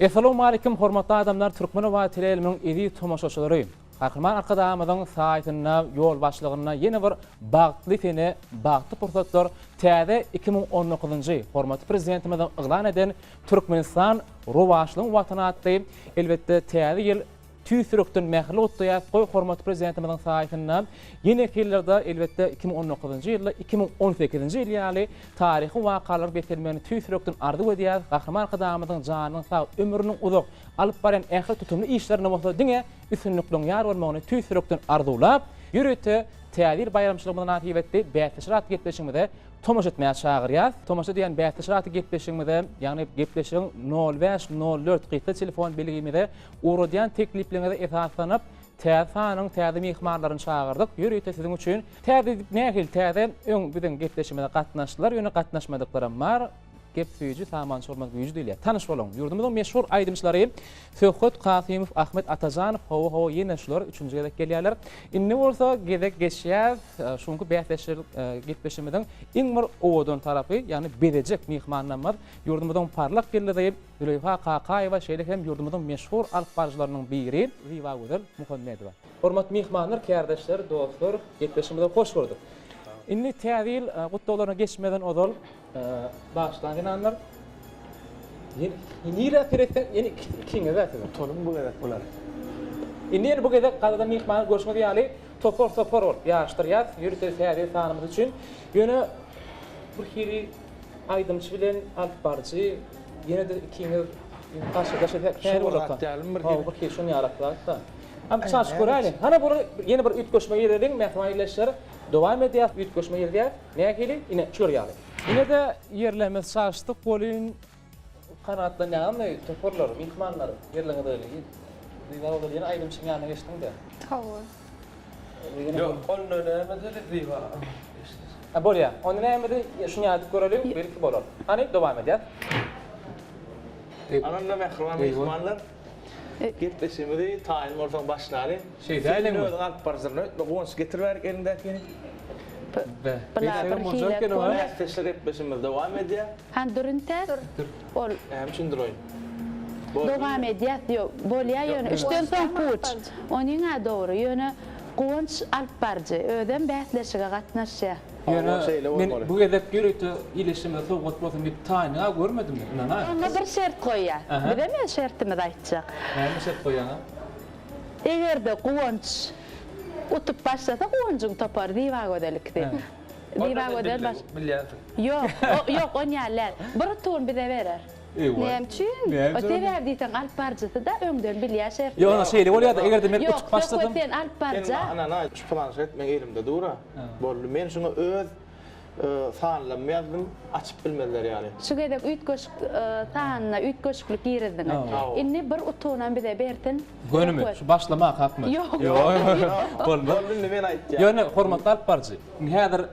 Assalamu alaykum hormatly adamlar, Türkmenova televizionining edi tomoşaçylary. Kahraman arkadaşımızın saytına, yol başlığına yeni bir bagtly fene, bagtly pursatlar täze 2019-njy hormatly prezidentimizden ıglan eden Türkmenistan rowaşlygyň watana atdy. Elbetde täze ýyl tüýsürekden mähli otdaýar goý hormatly prezidentimizden saytyna yeni ýyllerde elbetde 2019-njy ýylda 2018-nji ýyl ýaly taryhy wakalar betelmeni tüýsürekden ardy edýär. Kahraman arkadaşymyzyň janynyň sag ömrüniň uzak alyp baran ähli tutumly işlerine bolsa diňe üstünlükden ýar bolmagyny tüýsürekden ardulap ýüreti täzir bayramçylygyndan atýyp etdi. Bätleşirat gepleşigimizde tomoş etmäge çagyrýar. Tomoş diýen bätleşiraty gepleşigimizde, ýagny gepleşigiň 0504 gyta telefon belgimizde uradian tekliplerine esaslanıp täze sanyň täze mehmanlaryny çagyrdyk. Ýüreti siziň üçin täze nähil täze öň biziň gepleşigimizde gatnaşdylar, ýöne gatnaşmadyklarym bar. Gep süýüji saman sormak güýjü diýilýär. Tanyş bolan. Ýurdumyzyň meşhur aýdymçylary Söhbet Kasimow, Ahmet Atazanov, hawa ýene şular 3-nji gezek gelýärler. Indi bolsa gezek geçýär, şonky bähleşir gitbeşimiziň iň bir owadan tarapy, ýani berejek mehmanlar ýurdumyzyň parlak geldi Züleyha Kakaýewa şeýle hem ýurdumyzyň meşhur alpbarjylarynyň biri Riwa Gözel Muhammedowa. Hormatly mehmanlar, kardeşler, dostlar, gitbeşimize hoş gördük. Indi täzil gutdaglaryna geçmeden odal başlanýanlar. Ýeni referensen ýeni kiňe zaten. Tonum bu gerek bular. Indi bu gezek gazada mehman görüşmedi ýaly topor ol. Ýaşdyrýar, ýürüter täzil sanymyz üçin. Ýöne bir hiri aýdymçy bilen alpbarjy ýene-de kiňe gaşa täzil bolapdy. Bir hiri şonu ýaratdylar da. Am çaş göräli. Hana bu ýene bir ütgeşme ýerleriň mehmanlar dowam edýär, ütgeşme ýerler. Nähili? Ine çür ýaly. Ine de ýerlerimiz çaşdyk bolyn kanatlanýan toporlar, mehmanlar ýerlerinde öyle. Diýýär ýene aýdymçy ýanyna geçdiňde. Tawa. Yok, onun önemli Riwa. Bolýar. Onu näme şunu ýadyp görelim, belki bolar. Hani dowam edýär. Ananda mehmanlar gitbeşimidi taýin bolsaň başlary. Şeýle aýlanma. Alp barzyrny, gowans getirberk elindäki. Bähleşir gitbeşimiz dowam edýär. Han durunta. Ol. Hem şunduroy. Dowam edýär diýär. Bolýar ýöne 3-den soň puç. Onuň dogry ýöne gowans alpbarjy öden bähleşige gatnaşýar. Men bu gezek ýüreti ilişime soňat bolsa bir taýyna görmedim men. Onda bir şert goýýar. Bileme şertimi aýtjak. Näme şert goýýan? Egerde gowans utup başlasa gowanjyň topar Riwa Gözelikdi. Riwa Gözel baş. Ýok, ýok on ýalar. Bir ton bize berer. Näçin? O teber diýsen alpbarjysy da öňden bilýär şert. Ýok, ona şeýle bolýar da egerde men utup başladym. Ýok, sen alpbarja. Ana, şu planshet men elimde dura. Boldy men şunu öz sanlamýardım, açyp bilmediler ýaly. Şu gedek üýtgeşik tahanna üýtgeşiklik giredim. Inni bir utunan bize bertin. Gönümi, şu başlamak hakmy? Ýok. Boldy men aýtdy. Ýöne hormatly alpbarjy. Häzir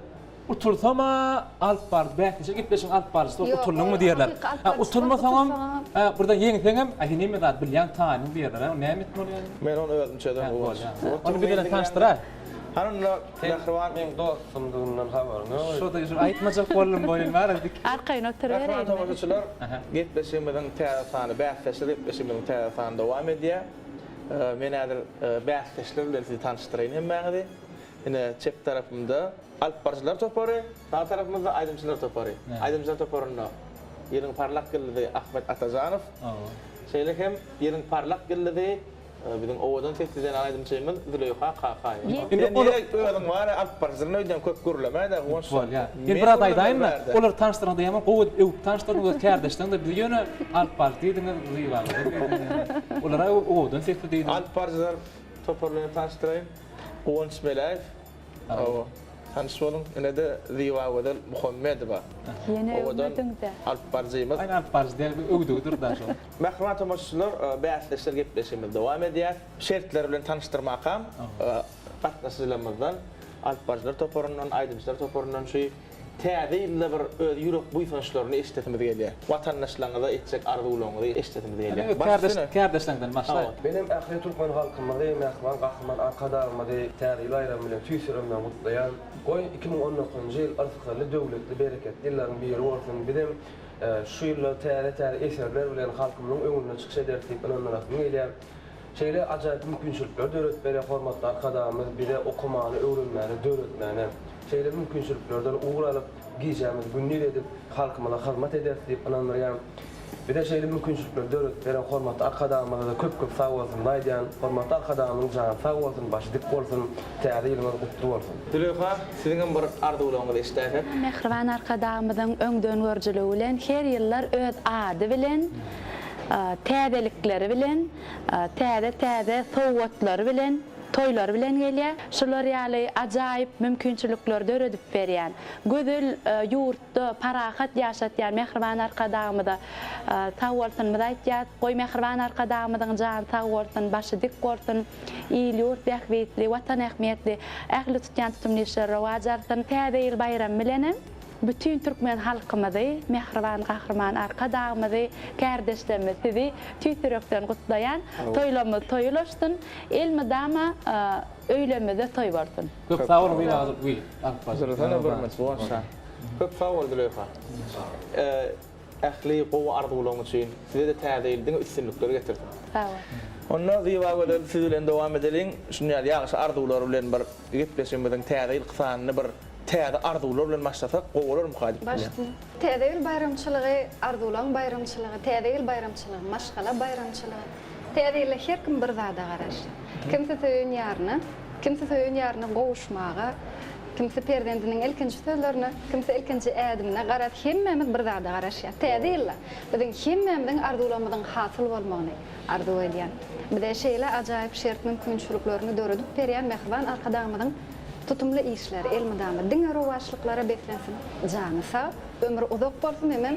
utursama alpbarjy, bähleşir gitbeşiň alpbarjysy uturluňmy diýerler. Uturmasaňam, burada ýeňseňem, näme zat bilýän taýyny diýerler. Näme etmeli? Men onu öldümçeden Onu bilen tanıştyrar. Hanımla Mehriwan men dostumdygyňdan habaryň ýok. Şo da aýtmajak bolum boýun bar edik. Arkaýyna oturup Mehriwan berelim. tomoşaçylar gitbeşimiziň täze sany, bähleşir gitbeşimiziň täze sany dowam edýär. Men häzir bähleşler bilen sizi tanıştyraýyn hemmäňi. Ine çep tarapymda alpbarjylar topary, sağ tarapymda aýdymçylar topary. Aýdymçylar toparynda ýeriň parlak geldi Ahmet Atazanov. Şeýle hem ýeriň parlak geldi biziň owadan seçilen aýdymçymyz Züleyha Kakaýewa. Indi onu öýüň bar alpbarjylaryny öýden köp görülemä da hoş. Bir birat aýdaýynmy? Olar tanıştyrganda ýaman gowy tanıştyrgyň kardeşden de bilýän alpbarjy diýdiňiz Riwa. Olara owadan seçildi. Alpbarjylar toparlaryny tanıştyraýyn. Gowans Melaýew. Tanış bolun, ine de Riwa Gözel Muhammedowa. Ýene öwdüňde. Alpbarjymyz. Aýna alpbarjy diýip öwdügdir da şo. Mehriwan tomoşaçylar bähleşler gepleşimiz dowam edýär. Şertler bilen tanıştyrmakam gatnaşylarymyzdan alpbarjylar toparyndan, aýdymçylar toparyndan şu täze ýylda bir ýürek buýsançlaryny eşitmemiz gelýär. Watandaşlaryňyza etjek arzuwlaryňyzy eşitmemiz gelýär. Kardeşlerden başlaýar. Benim ähli Türkmen halkymyzy, Mehriwan Kahraman arkadaşymyzy täze ýylaryň bilen tüýsüremden gutlaýan. Goý 2019-njy ýyl artykly döwletli bereketli ýyllaryň biri bolsun. Bizim şu ýylla täze eserler bilen halkymyň öňüne çykyş ederdik, onlara meýle şeýle ajaýyp mümkinçilikler döret bere formatda arkadamyz, bire okumany, öwrenmäni, döretmäni, şeýle mümkinçiliklerden ugur alyp giýjämiz, günlük edip halkymyza hyzmat ederdik, onlara bir de şeýle mümkinçilikler döret bere formatda arkadamyza da köp sag bolsun daýdan, formatda arkadamyň jany sag bolsun, başy dik bolsun, täze ýylyňyz gutly bolsun. Züleyha, siziň bir arzuwlaryňyzy isläsek. Mehriban arkadamyzyň öňden görjüligi bilen her ýyllar öz ady bilen täzelikleri bilen, täze sowgatlary bilen, toylar bilen gelýär. Şular ýaly ajaýyp mümkinçilikler döredip berýän. Gözel ýurtda parahat ýaşatýan mehriban arkadamyda sag bolsun aýtýar. Goý mehriban arkadamydyň jany sag bolsun, başy dik bolsun, ýyl ýurt bähwetli, watan ähmiýetli, ähli tutýan tutumly işler rawajarsyn. Täze ýyl bayram bilenem bütün Türkmen halkymyzy, mehriban gahrman arkadamyzy, kardeşlerimizi tüýtürekden gutlaýan, toýlamyz toýulaşdyn, elmedama öýlemede toý bolsun. Köp sag bolun wir Hazırlasan öwürmez bolsa. Köp sag bol Züleyha. Ähli gowy arzuwlaryň üçin size de täze ýyldyň üstünlikleri getirdim. Sag ol. Onda diýwaga siz bilen dowam edelim. Şunu ýaşy arzuwlary bilen bir gepleşmeden täze ýyl kysanyny bir täze arzuwlar bilen başlasak gowalar muhadip. Başta täze ýyl bayramçylygy, arzuwlaryň bayramçylygy, täze ýyl bayramçylygy, maşgala bayramçylygy. Täze ýyl her kim bir zada garaşdy. Kimse söýün ýaryny, kimse söýün ýaryny gowuşmaga, kimse perdendiniň ilkinji sözlerini, kimse ilkinji ädimine garat, hemmemiz bir zada garaşýar. Täze ýyl biziň hemmemizin arzuwlamyzyň hasyl bolmagyny arzuw edýän. Bir de şeýle ajaýyp şert mümkinçiliklerini döredip berýän mehriban arkadamyzyň tutumly işler, elmedama diňe rowaşlyklara beklensin. Jany sag, ömrü uzak bolsun hemem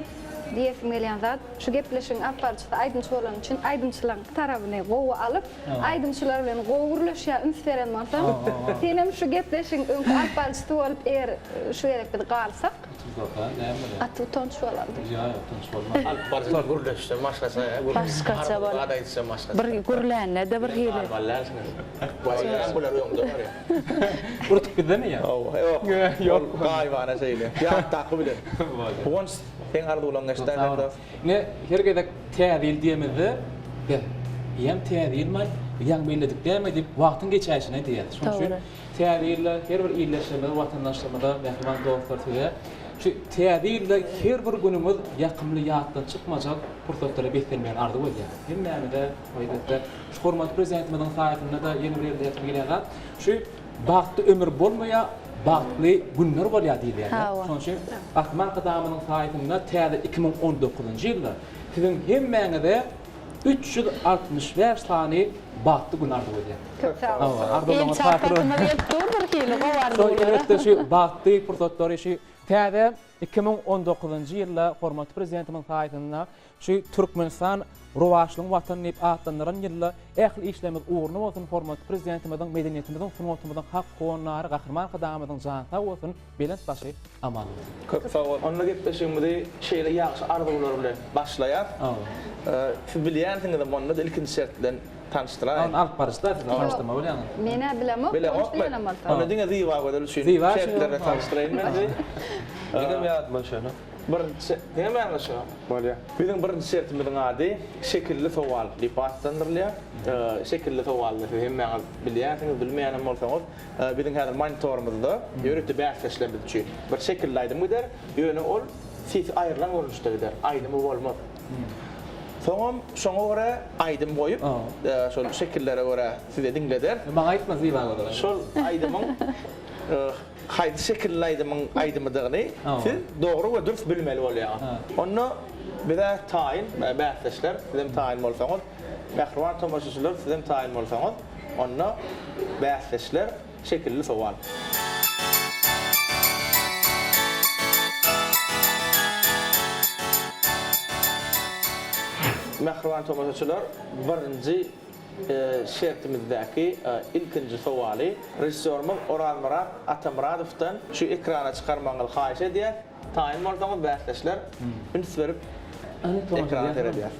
diýesim gelýän zat. Şu gepleşiň aparçyda aýdymçy bolan üçin aýdymçylaryň tarabyny gowy alyp, aýdymçylar bilen gowurlaşýa üns beren bolsam, senem şu gepleşiň öňkü aparçyda bolup şu gerek bir galsak. Atı utanç bolardy. Alparçylar gurleşdi, maşgasa, Başgaça bolar. Ada ýetse maşgasa. Bir gurlänle de bir hili. Baýram bular öňde bar ýa. Urutup gidemi ýa? Yok. Gaýbana şeýle. Ya taky bilen. Once sen arzuwlaryň isläsek. Ne hergede täze ýyl diýmedi. Ýem täze ýylmy, ýan beýledik diýme diýip wagtyň geçäşine diýär. Şoň üçin täze ýylla her bir ýyllaşmada, watandaşlarymyza, mehriban dostlarga şu täze ýylla her bir günümiz ýakymly ýatdan çykmajak pursatlara beklenmeýän arzuw edýär. Hemmemide oýdatda şu hormat prezidentimiziň saýatynda da ýeni bir ýerde ýetmegilär. Şu bagtly ömür bolmaýa bagtly günler bolýar diýilýär. Şoň üçin Ahman Qadamynyň saýatynda täze 2019-njy ýylda siziň hemmeňizde 365 sany bagtly gün arzuw edýär. Köp sag ol. Arzuwlaryň Çarpatyma gelip dur bir hili gowardy. Şu bagtly pursatlar şu täze 2019-njy ýylda hormatly prezidentimiň saýatynda şu Türkmenistan rowaşlygyň watan diýip atlanýan ýylda ähli işlerimiz uğurlu bolsun, hormatly prezidentimiziň medeniýetimiziň sunatymyzyň hak gonary gahrman kadamyzyň jany sag bolsun, belent başy aman. Köp sag bol. Onda gepleşigimizde şeýle ýaşy arzuwlar bilen başlaýar. Siz bilýänsiňiz de onda ilkinji şert bilen tanıştıran. Alıp barışlar, tanıştırma bolýan. Mene bilemo, bilemem bolsa. Onda diňe diýwaga da üçin Diýwa, şertlerle tanıştyraýyn men. Egem ýatma şonu. Birinçi, näme anlaşa? Bolýar. Biziň birinçi şertimiziň ady şekilli sowal diýip atlandyrylýar. Şekilli sowallar hemme bilýärsiňiz, bilmeýänem bolsaňyz, biziň häzir monitorumyzda ýöretip bäsleşlenmedi üçin. Bir şekilli aýdym gider, ýöne ol siz aýrylan görünüşde gider. Aýdymy bolmaz. Soňam şoňa görä aýdym goýup, şol şekillere görä size diňleder. Maňa aýtma diýwaga. Şol aýdymyň haydi şekilli aýdymydygyny siz dogry we dürüst bilmeli bolýar. Onu bize taýin, bäsleşler, sizem taýin bolsaňyz, mehriban tomaşaçylar sizem taýin bolsaňyz, onu bäsleşler şekilli sowal. Mehriban tomaşaçylar, birinji şertimizdäki ilkinji sowaly rejissörimiz Oral Murat Atamuradowdan şu ekrana çykarmaňyzy haýyş edýär. Taýin bolsaňyz bäsleşler üns berip ekrana teredýär.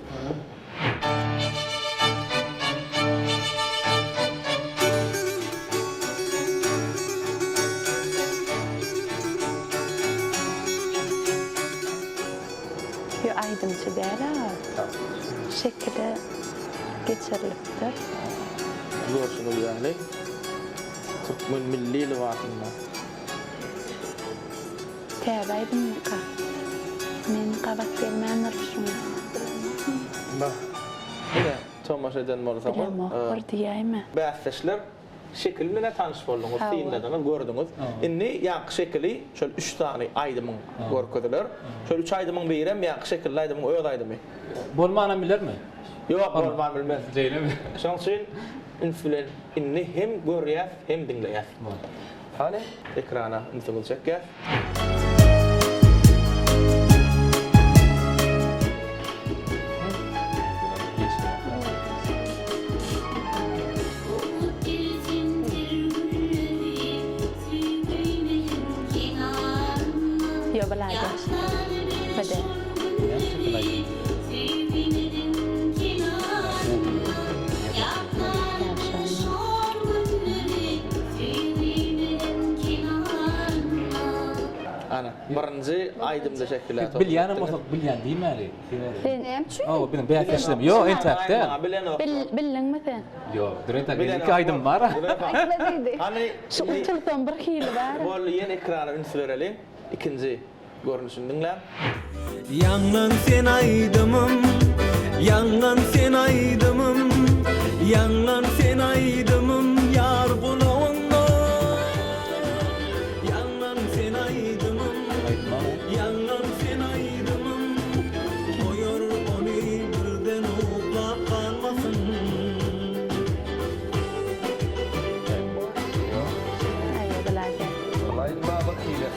Yo aydımcı değil ha. Şekilde geçirilipdir. Görsünüz yani. Türkmen milli lewatında. Täze mı ka? Men qabat gelmändir şunu. Bak. Yine Tomaş eden bolsa Bilen mohur diýäými? bäsleşler şekil bilen tanış boldunuz, Ha, filmlerden gördünüz. Inni ýanky şekili şol 3 tane aýdymyň görkezler. Şol 3 aýdymyň birem ýanky şekilli aýdymyň öz aýdymy. Bolmana bilermi? Ýok, bolman bilmez. Diýelim. Şoň üçin influencer inni hem görýär, hem diňleýär. Hani? Ekrana influencer çekýär. Yo belaga. Bede. Ana, birinji aýdymda şekiller. Bilýänim bolsa bilýän diýmeli. Näme? Oh, benim bäýatleşdim. Yo, entäkde. Billiňmi sen? Yo, direkt iki aýdym bar. Hani Şu uçulsan bir hili bar. bol ýene ekrana ünsürelim. İkinji görnüşini dinlä. Yangan sen aydımım, yangan sen aydımım, yangan sen aydımım, yar bulağında. Yangan sen aydımım, yangan sen aydımım, koyur onu birden uğla kalmasın. Ayo belaga. Vallahi bak hile.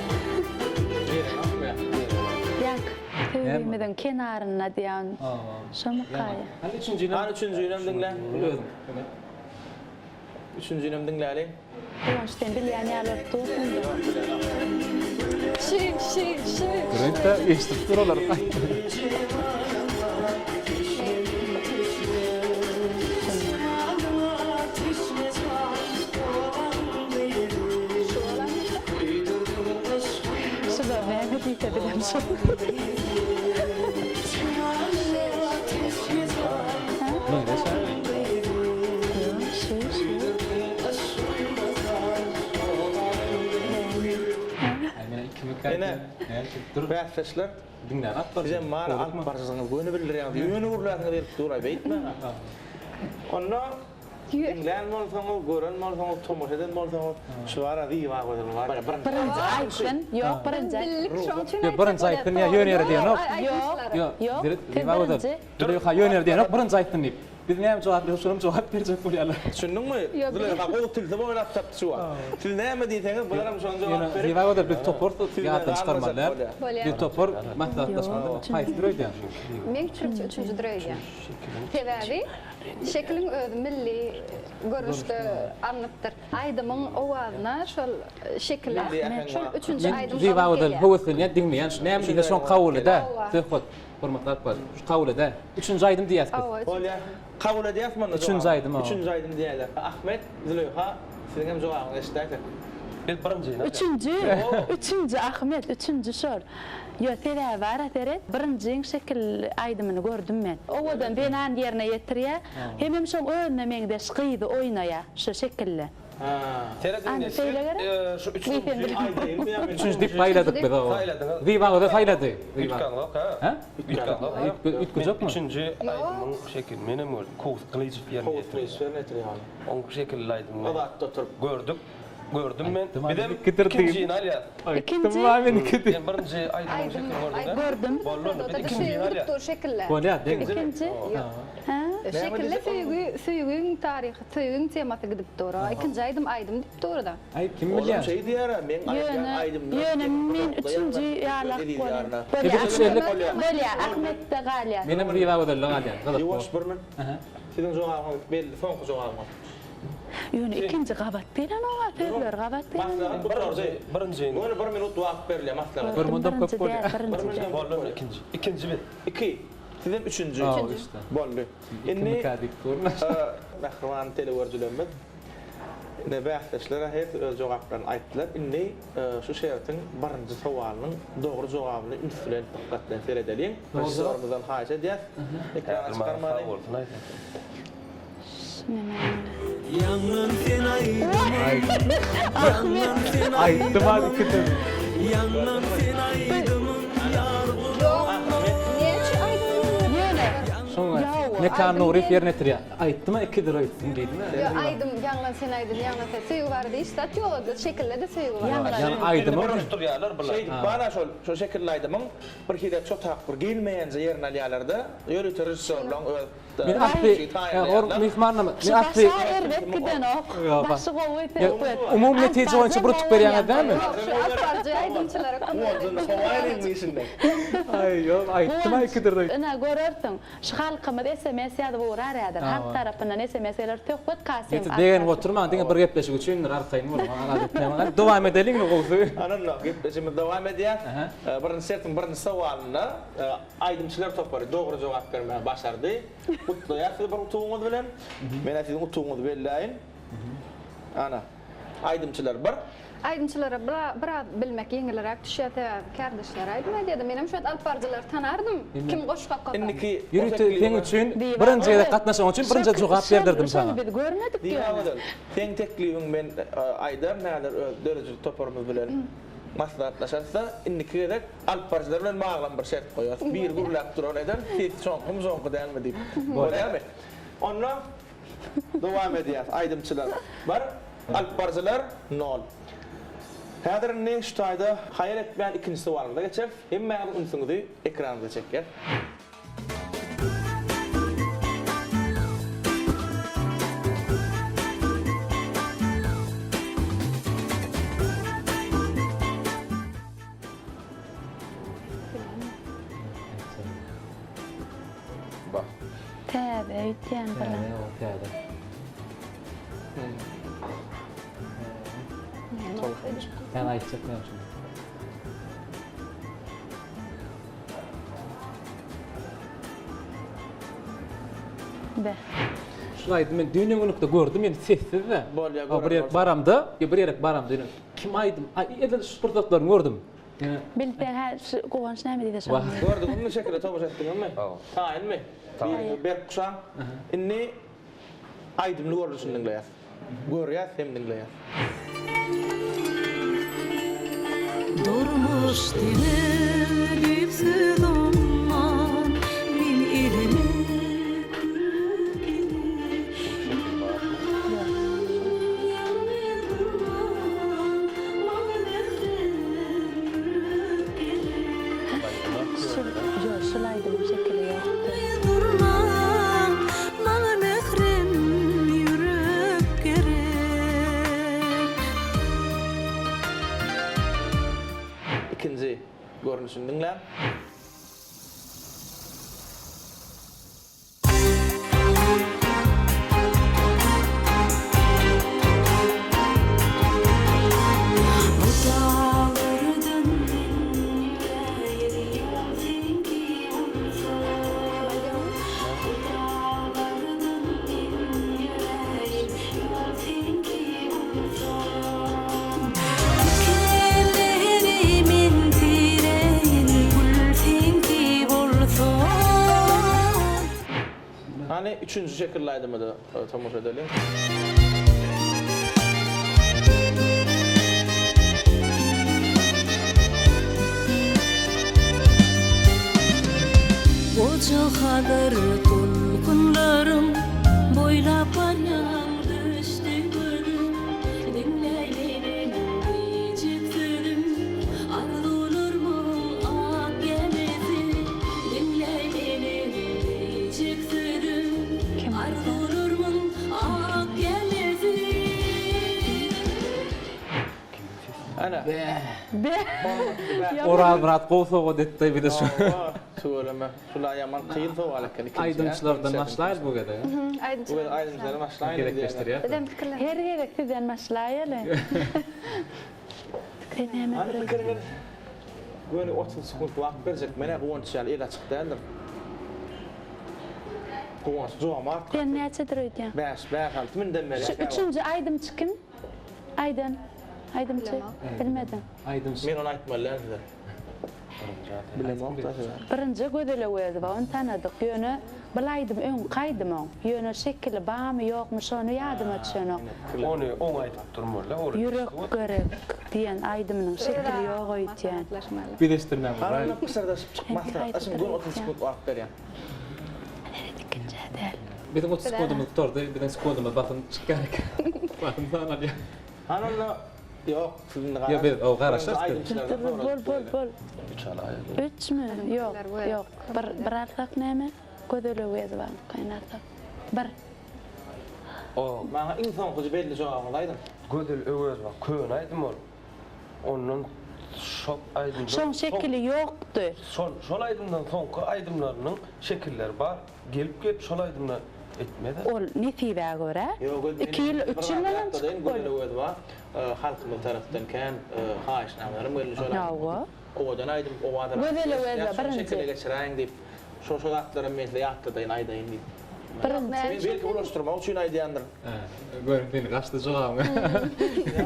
Yak. Tüymeden kenarına diýän. Şomy kaýa. Hani üçüncü Hani üçüncü ýönem dinlä. Üçüncü ýönem dinläli. Oňşten bilýän ýalar tutun. Şi. Direkt eşitip duralar. Şuda näme diýse bilem şu. Ne dese? Aynen iki mükemmel. Yine. Dur. Bäsleşler Dinlen atlar. bize mar alıp barsasyňyz göni bildirýär. Ýöne urlaryňy berip duray beýtme. Onda dinlän bolsaňyz, gören bolsaňyz, tomoş eden bolsaňyz, şuwara diýwa goýdylar. Birinci aýtyn, ýok birinci. Yo, birinci aýtdyn ýa ýöner diýenok. Ýok. Yo, Yok, direkt tek diýwa goýdy. birinci. Direkt ha ýöner diýenok, birinci aýtdyn diýip. Biz näme jogap berýärsiň, jogap berjek bolýarlar. Düşündiňmi? Diler ha gowy tilde oýnap tapdy şuwa. Siz näme diýseňiz, bular hem şonu jogap berip. Diýwa goýdy, biz topor ýadan çykarmalar. Bolýar. Bir topor matlatlaşmanda haýsy durýar. Men üçüncü durýar. Sebäbi şekliň özü milli görüşde anlatyr. Aýdymyň owazyna şol şekiller. Şol üçüncü aýdym. Diýwa goýdy, howasyn ýa diňmeýän, näme diýse şoň kawulyda. Töhöt, hormatlar bar. Kawulyda. Üçüncü aýdym diýäsdir. Bolýar. Kabul edýäsmi? Üçüncü aýdym o. Üçüncü aýdym diýerler. Ahmet, Züleyha, siziň hem jogabyňyz eşitdik. Bir birinci. Üçüncü Ahmet, üçüncü şol. Yo sebäbi bar ateret. Birinjiň şekil aýdymyny gördüm men. Owadan benan ýerine ýetirýär. Hemem şol öňüne meňde şykydy oýnaýar şu şekilli. Ha. Ana söýlegere? Şu üçüncü Aýdym ýa men. Üçüncü dip faýladyk biz o. Faýladyňyz. Diýwa goýdy faýlady. Ütkanlyk ha. Ha? Ütkanlyk. Ütküjekmi? Üçüncü aýdymyň şekil menem gördüm. Kows Kılıçev ýerine. Kows transfer netirýär. Oň şekilli aýdymyň. Odatda oturup Gördüm men. Tamam, Bir de kitirdi. ikinci alýar. İkinci. Tamam, men kidi. Ben birinci aýdymyň şekil gördüm. Gördüm. Bollun bir de ikinci Şeýle alýar. dur şekiller. Bolýar, deň. İkinci. Ha? Şekille süýgüň taryhy, süýgüň temasy gidip dura. İkinci aýdym dip durda. Ay, kim Oğlum bilýär? şey diýär, men Yönü men üçüncü ýarlak bolýar. Üçüncü Bolýar, Ahmet de galýar. Menem diýwa goýdy, galýar. Ýoş birmin. Siziň jogabyňyz belli, soňky jogabyňyz. Yönü ikinci gabat bilen oňa perler, gabat bilen. Birinci. Öňe 1 minut wagt berilýär maslahat. Bir mundam köp bolýar. Birinci. Bollun ikinci bir. 2. Sizin üçüncü. Aa, işte. Boldy. Inni kadik turna. Nähwan telewörjülenmek. Ne bähdeşlere hep öz jogaplarını aýtdylar. Indi şu şertin birinji sowalynyň dogry jogabyny üstüne dikkatlen seredeliň. Başlarymyzdan haýa edýär. Ekrana çykarmaly. Yanlan sen aydım. Yanlan sen Aýtdym hadi kitim. Yanlan sen aydım. Yar Neçe aydın? Şoňa mekan nurif ýerine tirýär. Aýtdyma 2 lira aýtdym diýdim. Ya aydım, yanlan sen aydın, yanlan sen. Söýgü bar diýip, stat ýok, şekilde de söýgü bar. Yani aýdym. Şey bana şu şekilde aydımın bir kere çok takır gelmeyence yerin alyalarda yürütür sorlan Men atly, or mehmanna, men atly. Şair giden ok. Yo, bak. Başı gowy Umum netice boýunça bir tutup berýän edämi? Asparcı aydımçılara Ay yok, aýtdyma 2 lira aýtdym. Ina görersin. Şu halkymyz SMS ýazyp urar ýadyr. Halk tarapyndan SMS-ler tökbet kasym. Degen oturma, degen bir gepleşik üçin arkaýyn bolar. Adat dowam edelim gowy. Ananla gepleşimiz devam edýär. Birinji sertin birinji sowalyna aýdymçylar topary dogry jogap bermäge başardy. Kutlaýar bir utugyňyz bilen. Men siziň utugyňyzy belläýin. Ana. Aýdymçylar bir. Aydınçılara biraz bilmek yeňilerek düşýär kardeşler aýdym diýdi. Menem şu alparjylar tanardım. Kim goşgap gapan. Inniki Ýürütdiň üçin birinji ýerde gatnaşan üçin birinji jogap berdirdim sana. Biz görmedik diýär. Teň teklibiň men aýdar näder dörejil toparymyz bilen maslahatlaşarsa inniki de alparjylar bilen maglan bir şert goýar. Bir gurlap duran eden hiç çoňkum zoňky dälme diýip. Bolýarmy? Onda dowam edýär aýdymçylar. Bar alparjylar 0. Häzir ne şu taýda haýal etmeýän ikinji sowalymyza geçer. Hemmäňiz unsuňyzy ekranda çekýär. Bak. Täze üýtýän bilen. Ben aýtjak näme? Be. Şulaydy men dünýä günükde gördüm, men sessiz de. Bir ýere baramda, bir ýere baramda. Kim aýdym? Edil sportlaryny gördüm. Bilsen ha gowanç näme diýdi şo. Gördüm bunu şekilde tomuş etdiňmi? Taýynmy? Bir berkuşan. Inni aýdymly görüşüň dinleýär. Görýär hem dinleýär. Durmuş dilim dipsiz olman min ilimi Şulaydy bu şekilde ýaşdy. durman bana mehrim yürek gerek. İkinci görünüşünü dinle. Hani üçüncü şekilde aydımı da tomuş edelim. Ocahadır dolkunlarım boylap ayağım düştü gönlüm dinleylerim diyecek sözüm arzu olur mu ak gemisi dinleylerim diyecek sözüm arzu olur mu ak gemisi. Ana. Oral brat goýsoga detdi bir de şu. Söyleme. Şula yaman kıyın soğalakken ikinci. Aydınçılardan başlayır bu kadar. Bu aydınçılardan başlayın. Gerekleştiriyor. Dedem fikirler. Her ýere sizden başlaýaly. Hani fikirler. Böyle 30 sekund wagt berjek mene goňçal ela çykdandyr. Goňç zoamart. Ben näçe durýdy? 5 6 min demeli. Şu üçüncü aydym çıkın. Aydın. Aydımçı. Bilmedim. Aydın. Men onu aytmalylar sizler. Bilemem. Birinci gödele wezi ba, onu tanıdık. Yönü bilaydım, ön kaydım on. Yönü şekli bağ mı yok mu, şonu yadım etşonu. Onu on aytıp durmalar. Yürek gerek diyen aydımının şekli yok öýtýän. Bir de istirmem var. Arada kısardaşıp çıkmazsa, Endi aşın gün 30 sekund vaqt berýän. İkinci edel. Bir de 30 kodumuz tordu, bir de kodumuz bakın çıkar. Bakın sana diyor. Hanımla yok, sizin de Ya bir o garaşlar. Bol. Üç mü? Yok, Böyle. yok. Bir artak näme? Gödele wezi ba, kaynartak. Bir. O Bana insan kuzu belli jogap alaydın. gödül öwez bak, kön aydım ol. Onun şok aydım. Şon şekli yoktu. Şol aydımdan soňky aydımlarynyň şekilleri bar. Gelip şol aydımlar etmedi. Ol netibe göre. Yok, 2 yıl, 3 yıl bilen çıkıp koy. Halkymyň tarapdan kan haýyşnamalarym belli jogap. Ýa-wa. Owadan aydım, owadan. Gödele wezi birinci. Şekilde geçirəyin deyip, şo atlarım mesle ýatdadyň aýdaýyn deyip. Birinci. Men belki ulaşdyrmak üçin aýdýandyr. Görüntüni kaçtı jogam.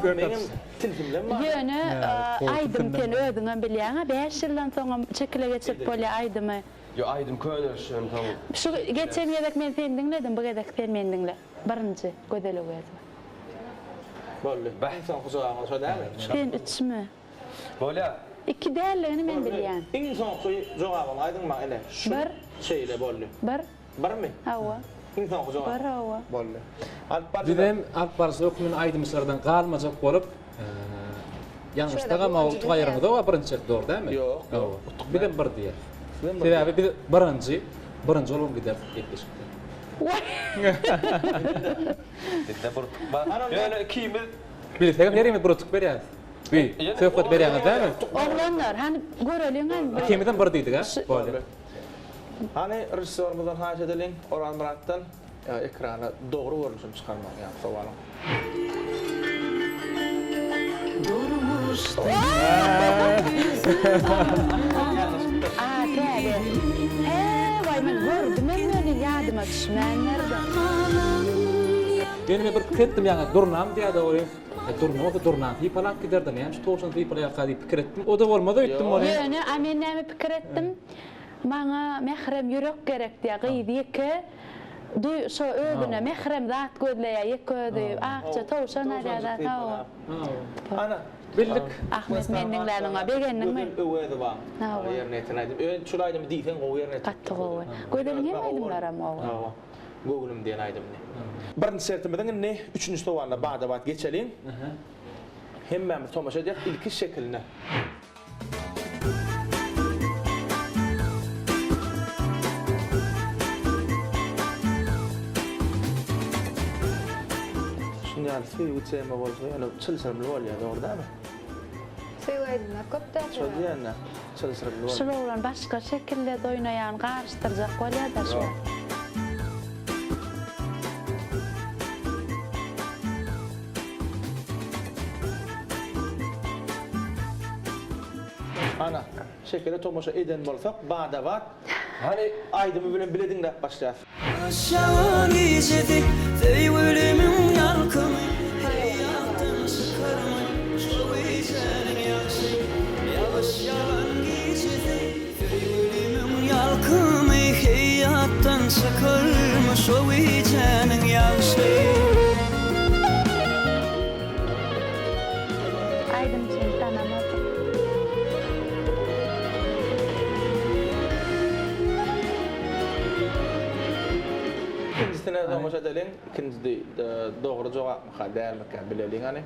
Benim tilkimden var. Yönü aydım ten ödüňe bilýäň, 5 ýyldan soň çekile geçip bolýa aydymy. Yo aydım könölşüm tamam. Şu geçen ýerek men seni dinledim, bu gedek sen meni dinle. Birinci gödele wezi. Bolly. İnsan kuzu jogap şo dämi? Sen 3 mü? Bolya. 2 dälligini men bilýän. İnsan kuzu jogap alaydın mı ele? Şu Bir. şeyle bolly. Bir. Bar mı? Hawa. İnsan kuzu jogap. Bir hawa. Bolly. Alp bar. Bir de alp barısı okumun aydımızlardan kalmacak bolup yanlışlığa mağlup gayrını da birinci doğru değil mi? Yok. Bir de bir diye. Sebebi bir birinci olum gider yetişip. Dede burtuk bar. Yani kimi Bir tek nereye burutuk berýär? Bir söhbet berýär değil mi? Oğlanlar hani göreliň hani İkimizden bir diýdik ha. Böyle. Hani rejissörümizden haýyş edilen Orhan Murat'tan ekrana doğru görünüşünü çıkarmak yani soğanın. täze. Vay men gördüm meni ýadyma düşmän nerede? Benim bir ketdim yani durnam diye de olayım. Durnam hipalak giderdim yani şu toğuşan hipalak kadi pikir ettim. O da olmadı ettim onu. Ýöne amen näme pikir etdim? Maňa mehrem ýürek gerek diýe gyýdy ki duy şo ödüne mehrem zat gözleýär ýeködi akça toğuşan arada taw. Ana Bildik. Ahmet mendinleriňe begenniň men. öwedi bar. Ýerine aýdym. Şu aýdym diýsen o ýerine. Gatty gowy. Gödelim hem aýdymlaram owa. Google'um diyen aydımni. Birinci sertimizden ne? Üçüncü towanla bada bat geçelim. Hemmemiz tomaşa edýär ilki şekline. Şunu yani suyu uçayma bolsa yani çılsırımlı bolýar, doğru dämi? Suyu aydınlar köp da. Şo diýänler, çılsırımlı bolýar. Şular başka şekilde doýnaýan garşdyrjak bolýar da şu. Ana, şekilde tomaşa eden bolsak bada bat. Hani aydımı bilen bilediň de başlaýar. Aşağı gecedi Feywelimin yalkımı Hayatın çıkarımı Şu içerin yaşı Yavaş yalan gecedi Feywelimin yalkımı Hayatın çıkarımı Şu içerin yaşı Aydın seni tanamadım. İkincisine tomaşa edelim. İkinci doğru jogap mı dälmekkä bileliň hani.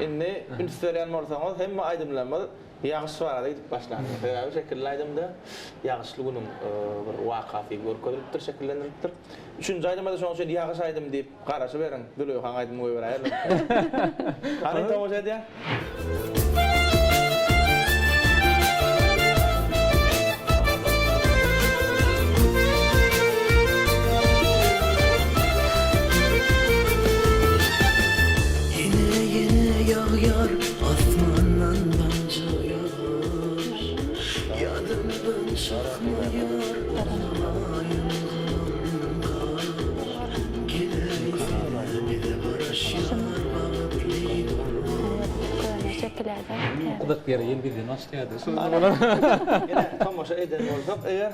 Inni ünsüzlerden bolsaňyz hemme aýdymlanmaly Yağış var deyip başlandı. Bu şekilde yağışlı günün bir waka figur koyulupdyr, şekillendirilipdir. 3-nji aýdymda şoň üçin yağış aýdym diýip garaşy beriň. Dülýan aýdym goýup berýär. Hany tamaşa edýär? Yine yağıyor asmandan damcı yağış Yadımdan çıkmıyor alayım kar Gider bir de barış yanar bağlıyım Kudak bir yeni bir başladı. Yine tamaşa eden bolsak eger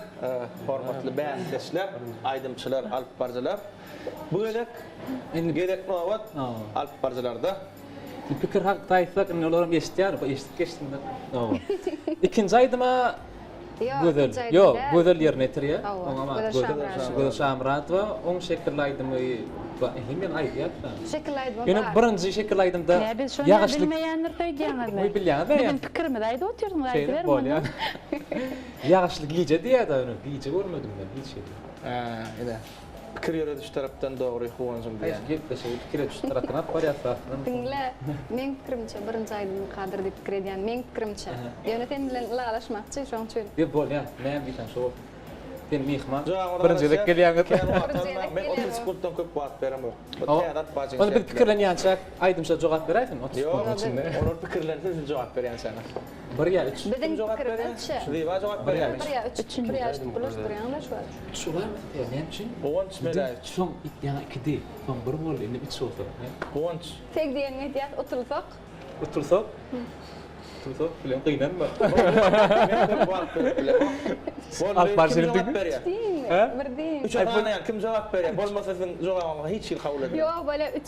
hormatly bäsleşler, aýdymçylar, alyp barjylar. Bu gerek gerek nowat alyp barjylarda Bir pikir hak taýsak, olaram eşitýär, bu eşitip geçdiňde. İkinji aýdyma gözel. Yok, gözel ýerine ýetir. Gözel Şamratova, oň şekilli aýdymy hemen aýdýar. Şekil aýdym. Ýöne birinji şekil aýdymda Ya biz şonu ýağışlyk bilmeýänler söýdýäňizmi? Oy bilýän de. Benim pikirimi de aýdyp oturdum, aýdyp Şeyde bermem. bolýar. Ýağışlyk gije diýär da, gije görmedim ben hiç şey. ine pikir ýöre düş tarapdan dogry howanjym diýär. Gepde şey fikire düş tarapdan at barýar. Dinle, men pikirimçe birinji aýdym kadir diýip pikir edýän, men pikirimçe. Ýönetem bilen ýalaşmakçy şoň üçin. Dep bolýar. Men bitan şo. Ben mihman. Birinji de gelýän. Ben 30 sekunddan köp wagt berem yok. Bu O- täzat bajyň. Onu bir pikirlenýänçä aýdymça jogap berýärsin 30 Yok, sekund içinde. onlar pikirlense jogap berýän sana. Bir ýa 3. Bizim Jogap berýär. pikirimçe. Şudiýa jogap berýär. Bir ýa 3, bir ýa 3 plus bir ýa şuar. Şu var mı? Ne için? Howanç melay. Son yani 2D. Son bir bol indi 3 olsa. Howanç. Tek diýen edýät otulsak. Otursak. Otursak bilen gynanma. Alp barjyny jogap berýär. He? Bir diýin. Üç adamdan ýa kim jogap berýär? Bolmasa sen jogabyňa hiç ýyl kabul edýär. Ýok, böyle 3.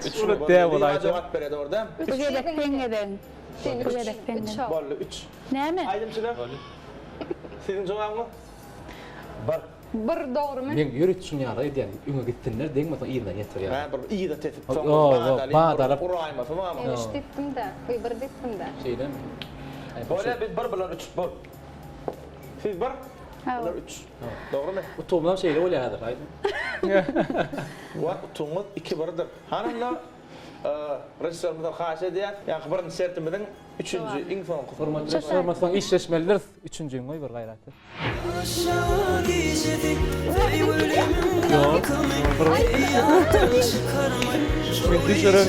Üç ulut diye olaydı. Jogap berýär orada. Bu gedek peňeden. Sen Bu gedek peňeden. Bolly 3. Näme? Aýdymçylar. Sizin jogabyňyz? Bir dogrymy? Men ýürüt şunýara edýän. Üňe gitdiler deňmesen ýerden ýetir ýa. Ha, bir iýde tetip O, soňra bağdalyp. Uraýma, tamam mı? Men işdetdim de, bir ditdim de. Şeyden. Böyle biz bir bilen 3 bol. Siz bir? Bunlar 3. Doğru mu? Bu tomlam şeyle bolýardyr aýdym. Wa tuňyz 2 birdir. Hananda rejissörmizden haşa edýär. Ýa-ni birini sertimiň 3-nji iň soňky Hormatly sormasaň işleşmelidir. 3-nji ýyl bir gaýraty. Aşağı gizledik ey ölümün Yok. Men düşürün.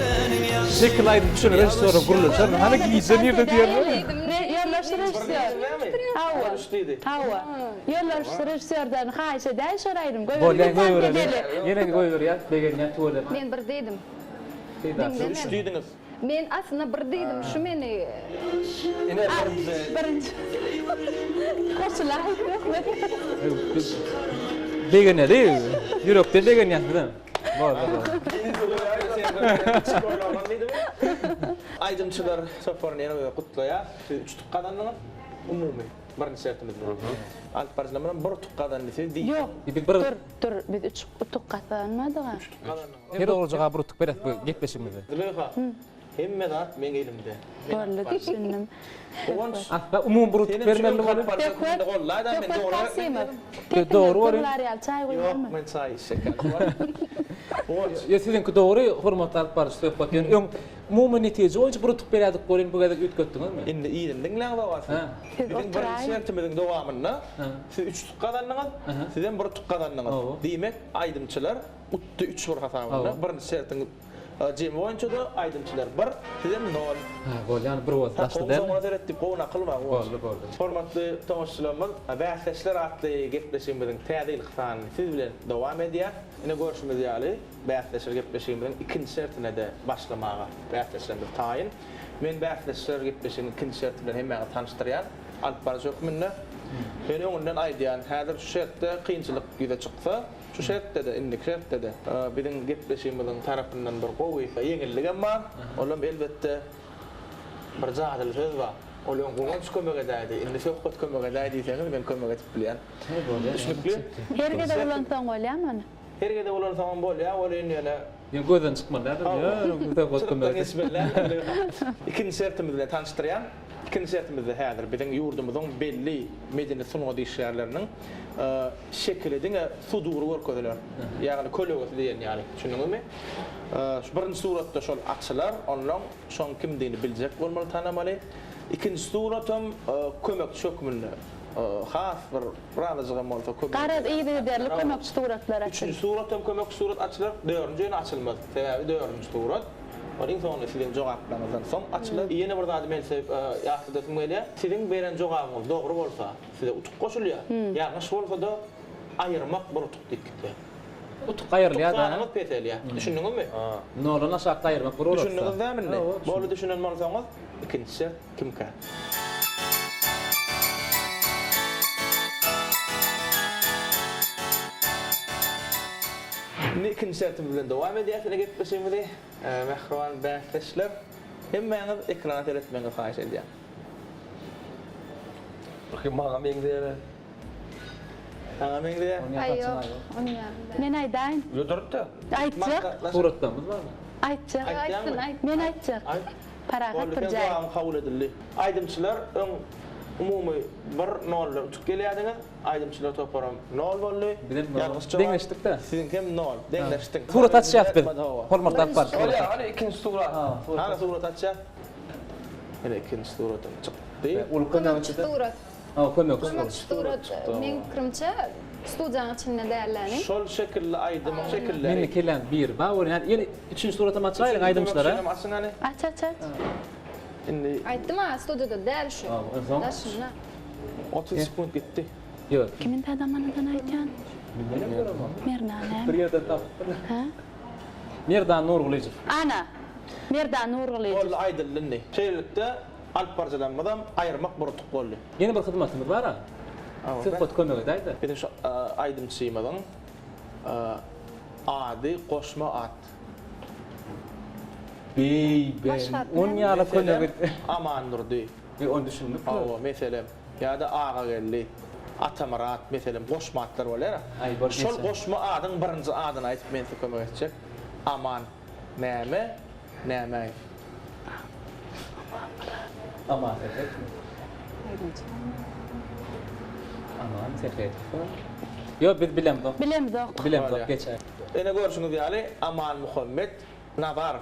Şekil aýdyp düşürün rejissörü gurulşar. Hani giyse ýerde diýerler. Yerleştirirse. Hawa. Üstüydi. Hawa. Yerleştirirse'den haýşe däl şoraýdym. Bolýan goýberýär. Ýene goýberýär. Begenýär tuwala. Men bir dedim. Şeyda. Üstüydiniz. Men aslında bir dedim, şu meni Ine Birinci. Koşular Begenýär. Ýürekden begenýär. Bol. Aýdymçylar soparyny ýene gutlaýar. 3 tuqqadanlyň umumy birinji sertimiz. Alt barjylar bilen bir tuqqadan diýse diýip. Yok. Bir Dur, biz 3 utuk gatlanmadyk. her oljaga burutuk berek bu gepleşigimizi. Dileýha. Hemme da men elimde. Borly düşündüm. Howanç. Hatta umum burutuk vermeli bolar. Gollaýda men Kasimov. Doğru var. Real çay Yok, koyarmı? men çay şeker. Howanç. Ya sizinki doğru hormat alıp barış söhbet ýer. Öň umumy netije boýunça burutuk berýärdik bolýan bu gadar ütgetdiňizmi? Indi iýdiň näme bagasy? Ha. Bizim birinji sertimiň dowamyna siz 3 tuqqadanlyňyz, sizden 1 tuqqadanlyňyz. Diýmek aýdymçylar utdy 3 bir hasamyna birinji sertiň jemi boýunça da aýdymçylar 1, sizden 0. Ha, bolýan bir wagt başladı. Soňra seretdi, gowna kylma. Boldy. Hormatly tomaşçylarymyz, bäsleşler atly gepleşigimiziň täze ilhsany siz bilen dowam edýär. Ine görüşmek ýaly bäsleşler gepleşigimiziň ikinji sertine de başlamaga bäsleşler taýyn. Men bäsleşler gepleşigimiziň ikinji serti bilen hemmäge tanışdyrýar. Alyp barjy ökmünde. Beni öňünden aýdýan, häzir şu şertde kynçylyk ýüze çyksa, şu şertde de, indiki şertde de biziň gepleşigimiziň tarapyndan bir gowy ýeňilligem bar. Olam elbetde bir jadyl söz bar. Olan goňç kömek edädi. Indi söhbet kömek edädi diýseniz men kömek edip bilýän. Düşünikli. Hergede bulansaň bolýarmy? Hergede bolan tamam bolýar, bolan ýene Ýa gözden çykmanda da. Ýa, bu da Bismillah. İkinji sertimiz bilen tanışdyrýan. ikinci sertimizde häzir biziň ýurdumyzyň belli medeni sunugy işgärleriniň şekilidine su duru görkezler. Ýagny kölegesi diýen ýaly. Düşündiňizmi? Şu birinji suratda şol açylar, onlaň şoň kimdigini biljek bolmaly, tanamaly. İkinci suratam kömek çökmünde. Has bir radyjyga bolsa kömek. Garad ýygy derli kömekçi suratlar Üçüncü açyl. surat hem kömek surat açılır. Dördüncü yine açılmaz. Sebebi dördüncü surat. Onun sonra sizin cevaplarınızdan son açılır. Yine burada adı ben yaxşıdasım geliyor. Sizin veren cevabınız doğru olsa size utuk koşuluyor. Yanlış olsa da ayırmak bir utuk dikti. Utuk ayrılýar da. Tutanımız peteliyor. Düşündünüz mü? Nolana şart ayrılmak bir olursa. Düşündünüz değil mi? Böyle düşünen olsanız ikincisi kimka? İkinci sertimizden devam ediyoruz. Ne gibi şimdi? Mehruan bahsleşler. Hemen ekrana seyretmeni xahiş ediyorum. Bakayım bana meňde. Tamam mı? Ayo, onu yarın. Men aýdaýyn. Ýödürtdi. Aýtjak. Suratlarımız var mı? Aýtjak. Aýtsyn, aýt. Men aýtjak. Paragat bir Oldu jaý. ben kabul edildi. Aydımçılar umumi bir nol tutup gelýärdiňiz. Aydımçılar toparam nol boldy. Bizim deňleşdik de. Sizin hem nol. Deňleşdik. Surat açýar bir. Holmardan var. Öyle hani ikinci surat. Hana surat açýar? Hele ikinci suratım çıktı. Ulkan Kömekçi surat. Ha, kömek Kömekçi surat. Men pikirimçe studiýanyň içinde däýerleni. Şol şekilli aydım şekilleri. Meni kelen bir ba, yani yeni üçüncü suratam açaylar aydımçılara. Açsın hani. Aç aç aç. Şimdi Aýtdym ha, studiýada däl şu. en son. Daşyna. 30 sekund gitti. Yok. Kimin tadamanydan aýtjan? Mernane. Bir yerden tap. Ha? Nereden nur gulyjy? Ana. Merdan Nurgulyjy. Ol aydyllyny. Şeýlelikde alp parçalanmadan ayırmak burutuk boldy. Yeni bir hyzmatymız bar ha. Siz kot kömek edäýdi. Benim şu aydımçıymadan adı koşma at. Bey, Başlat, on ýaly kömek. Aman durdu. Bir on düşündük. Awa mesela ya da ağa geldi. Atamarat mesela koşma atlar bolar. Ay, bor Şol geçen. koşma adın birinci adını aytıp men size kömek edecek. Aman näme näme. Aman sepet. Aman sepet. Yok biz bilemdik. Bilemdik. Bilemdik geçer. Ene görüşüňiz ýaly Aman Muhammed Nazarov.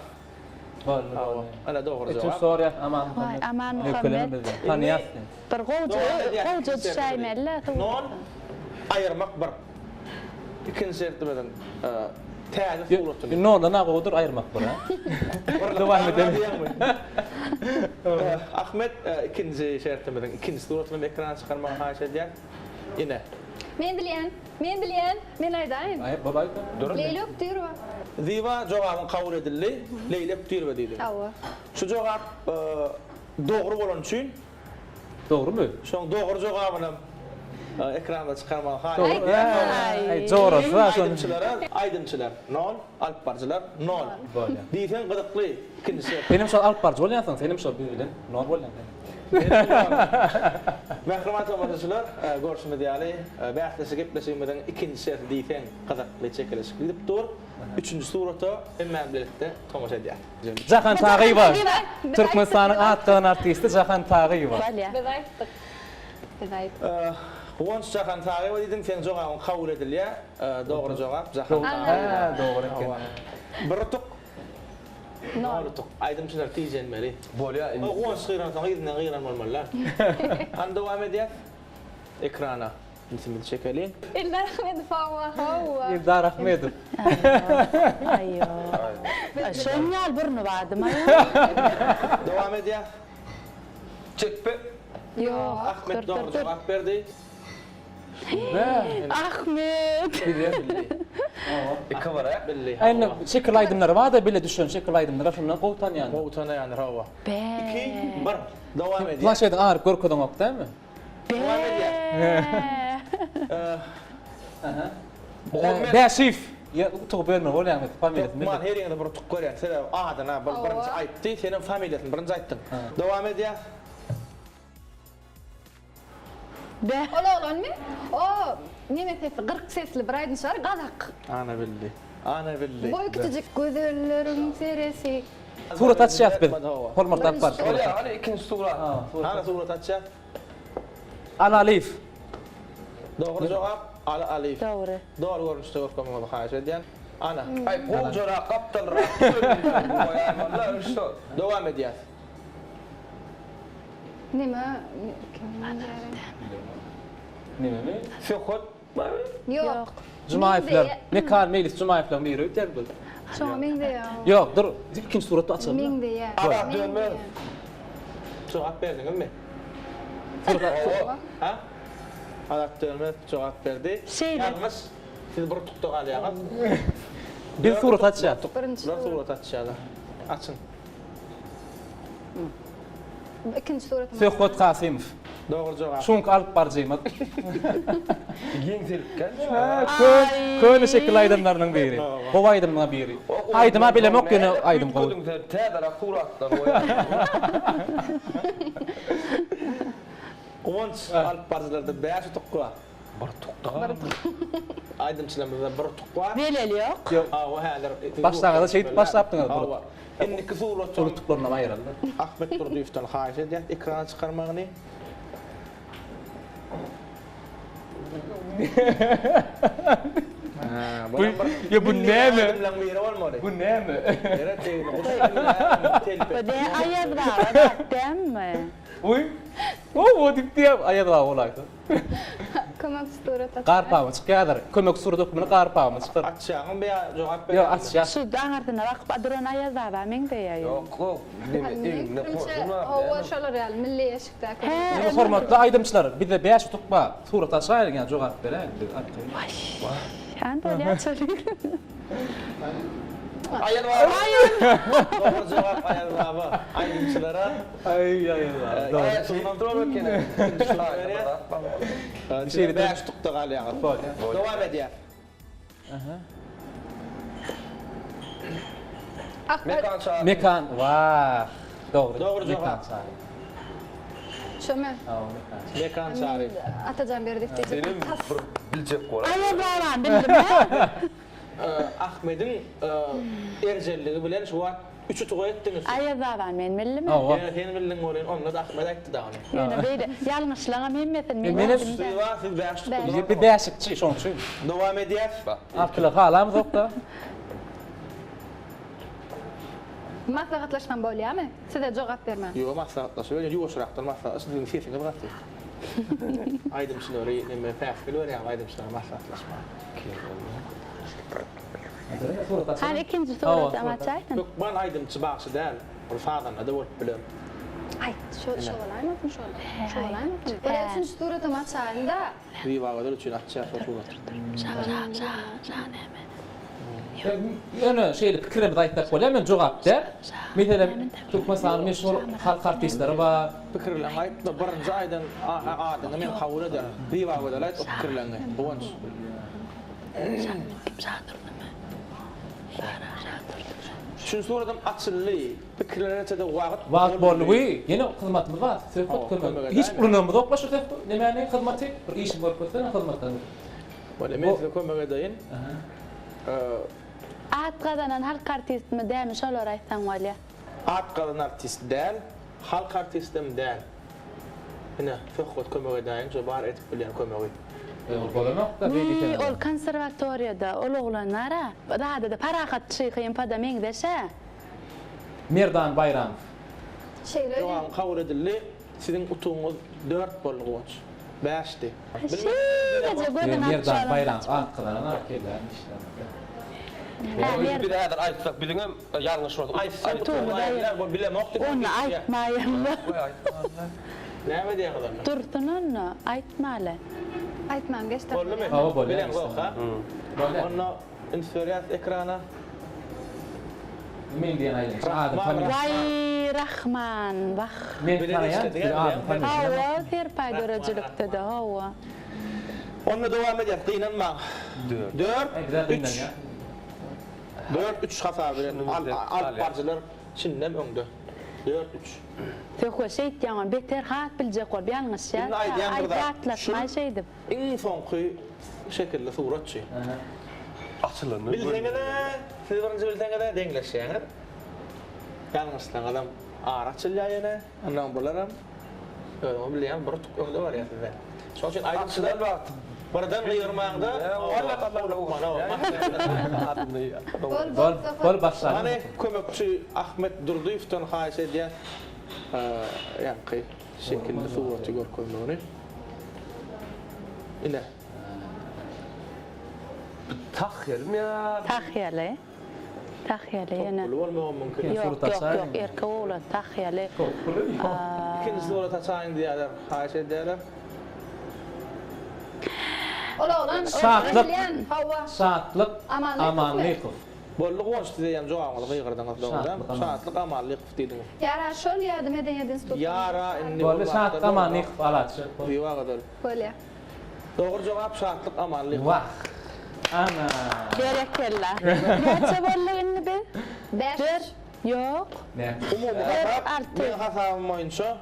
Var. Awa ana doğru Üçün cevap. soruya aman. Vay, Aman Muhammed. Muhammed. Tanıyarsın. Bir gowja düşäýmeli. Non ayırmak bir. İkinci sertimeden täze suratını. Bir noldan agodur ayırmak var ha. Devam edelim. Ahmet ikinci şertimizden ikinci suratını ekrana çıkarmak haýyş edýär. Yine. Men bilýän, men aýdaýyn. Ay babay. Leýla Ökdürova. Ziva cevabın kabul edildi. Leyla Ökdürova dedi. Awa. Şu cevap doğru bolan üçin Doğru mu? şoň doğru cewabyny ekranda çıkarmak haýyş. Doğru. Ay doğru. Aydımçılar nol, alp parçalar nol. Böyle. Diýsen gıdıkly ikinci şert. Benim şu alp parça bolýansyň, senim şu bilen nor bolýan. Mehruman tomaşçılar, görüşme diýäli, bähtlesi gepleşmeden ikinci şert diýsen gıdıkly çekiliş gidip dur. Üçüncü surata hemen birlikte tomaşa edýär. Jahan Tagıyewa. Türkmenistanyň atgylan artisti Jahan Tagıyewa. Balya. Biz aýtdyk. Biz aýtdyk. Wons Jahan Tagıyewa diýdim, sen jogabyň kabul edilýär. Dogry jogap Jahan Ha, Tagıyewa. doğru ekan. Birutuk. Birutuk. Aydymçylar tiýjenmeli. Bolya. Wons gyran soň gyran bolmalylar. Han dowam edýär. Ekrana. İsmini çekelim. Illa Ahmed Fawa. Hawa. Eldar Ahmedov. Ayo. Şeňal burnu bardyma. Dowam edýär. Çekpe. Yo, Ahmet doğru cevap berdi. Ahmet. İki var ha. Billi. Aynen şekil aydımları var da bile düşün şekil aydımları şundan kovtan yani. Mowtana yani hava. Be. 2 1 dowam edýär. Plaşetin ağır görkeden ok değil mi? Dowam edýär. Beşif. Ya tuğ bölme bolýan mı? Familiýasy. Man her ýerde bir tuk görýär. Sen adına birinci aýtdy, senin familiýasyny birinci aýtdyň. Dowam edýär. Be. Ola mi? O, neme sesli, gırk sesli bir aydınçlar gazak. Ana bildi. Ana bildi. Boy küçücük gözlerin seresi. Surat atşýat bir. Hormat tapar. Öyle hani ikinci surat. Ana surat atşat. Al alif. Doğru cevap al alif. Doğru. Doğru görünüşte görkemini xahiş edýän. Ana. Ay kol jora kaptal ra. Vallahi işte. Devam edýär. Nime? Nime? Fekot. Yok. Jumayevler. Mekan meclis Jumayevler biri öter bu. Şoň meňde ýa. Yok, dur. İkinci suratı açalım. Meňde ýa. Ara dönme. Cevap berdiňizmi? Ha? Adak dönme cevap berdi. Şeyle. Yalnız siz bir tuttuk alýaňyz. Bir surat açýat. Birinci Bir surat atşýada. Açın. ikinci surat. Söhbet Kasimov. Doğru cevap. Şunk alıp barjymy. Giňselipken. Köne şekil aydymlarynyň biri. Bu aydymlaryň biri. Aydyma bilemok ýöne aydym gowy. Tädara suratlar. Quvonç alyp barjylарды bäş tutukla. Bir tukda. Aydymçylarymyzda bir tutukla. Beleli yok. Awa häzir. Başlanganda şeýdip başlapdyňyz bu. Indiki surat Tutuklarına aýryldy. Ahmet Durduýewden haýyş edýär ekrana çykarmagyny. Ya bu näme? Bu Bu näme? Bu de ayazra demme. Uy. O dipdi ayada olaydı. Kömek surat. Qarpamy çykýar. Kömek surat okmany qarpamy çykar. Açýagyň beýa jogap ber. Yo açýar. Şu daňartyna bakıp adyran ayazra ba meňde ýa. Yok yok. Ne korkma. Hawa şolar ýaly milli ýeşikde. Biz hormatly aydymçylar, bir de beýş tutma surat açýargan jogap berä. Sen böyle açılıyor. Ayar var. Doğru cevap ayar var. Aydımçılara. Ay. Ayar kontrol etken. Bir şey de tuttu galiba. Devam ediyor. Mekan çağır. Mekan. Vah. Doğru. Doğru cevap. Mekan çağır. Şöme. Mekan çağırı. Atacan berdik Senin bir bilecek var. Ayazra bildim ha. Ahmet'in erjelliği bilen şu an 3'ü tuğ ettiniz. Ayazra men millimi. Senin bilin olayın onunla da Ahmet etti daha onu. Yani böyle yanlışlığa Mehmet'in Benim Suya siz beş tuttunuz. Bir değişikçi şoň üçin. Devam ediyor. Arkyla halamyz yok da. Maslahatlaşman bolýarmy? Size jogap bermän. Yo maslahatlaşıyor. Ýuwaşrakdan maslahatlaşyň sesini bıraktı. Aydımçıları neme fähgil wer ýa aydımçılara maslahatlaşma. Her ikinci soru ama çaytın. Yok ben aydımçı bagşy däl. Bir fadana da bolup bilen. Ay, şolaýmy? Şolaýmy? Bir üçinci surat ama çaýynda. Riwagada üçin atça sorular. Ýöne şeýle pikirimi aýtmak bolýar, men jogap der. Meselem Türkmenistan meşhur halk artistleri bar. Pikirlen aýtma birinji aýdan adyny men kabul eder. Riwagada aýt o pikirleňi. Boňç. Şunu soradım açılly. Pikirlere de Wagt bolýy. Ýene hyzmatymyz bar. Söhbet kılmak. Hiç pulunamy yok başa söhbet. Nämäne hyzmaty? Bir işim bar bolsa hyzmatdan. Böyle men kömek edeyim. At kadanan halk artistmi dämi şolar aýtsaň bolýar. At kalan artist däl, halk artistim däl. Hine köhwet kömek edeyim, jobar etip bilen kömegi. Bolamak da beýdi. Ol konservatoriyada ol oglanlara da parahat şeýhym pada meňdeşe. Merdan Bayram. Şeyler. Jogap kabul edildi. Sizin utuňyz 4 bolýanç. 5'ti. Merdan Bayram arkadan arkadan işte. Bir de aytsak bilingem yanlış oldu. Bu bilemokdy. Onu aýtmaýym. Näme diýýärler? Durtun onu aýtmaly. Aýtmam geçti. Boldymy? Hawa bolýar. Bilen yok ha? Onu inseriýat ekrana. Men diýen aýdym. Vay Rahman, bak. Men tanıyan. Hawa terpay görüjülükde de hawa. Onu devam edýär, gynanma. 4 3 hasar bilen alt parçalar çinden öňde. 4-3. Tökwe şeýtýän beter hat biljek bol ýalňyş ýa. Aýtlatma şeýdip. Iň soňky şekilde suratçy. Açılany. Bildiňizde, siz birinji bildiňizde deňleşýäňiz. Yalnızlan adam araçılya yine. Anlam bularam. Öyle bilen bir tutukluğunda var ya sizde. Son için aydınçılar baktım. buradan kıyırmağında Bol başlar. Hani kömekçi Ahmet Durduyev'den haýyş edýän ýa-ni şekilli suwatı görkezmegini. Ine. Tahyalım ya. Tahyale. Tahyale yana. Bolmagy mümkin. Yok erkek oğlan tahyale. İkinci suwata taýyn diýerler, haýyş edýärler. Ola olan Saatlik. Hava. Saatlik Amanlikov. Bolly goňşdy diýen jogaňyl gygyrdan atlaňdan. Saatlik amallyk diýdiň. Yara şol ýardım eden institut. Yara inni Bol saat Amanlikov alatçy. Diýwa gadar. Bolya. Dogry jogap saatlik amallyk. Wah. Ana. Berekella. Neçe bollugyny bil? 5. Yok. Ne? Umumy Altı. men hasabym boýunça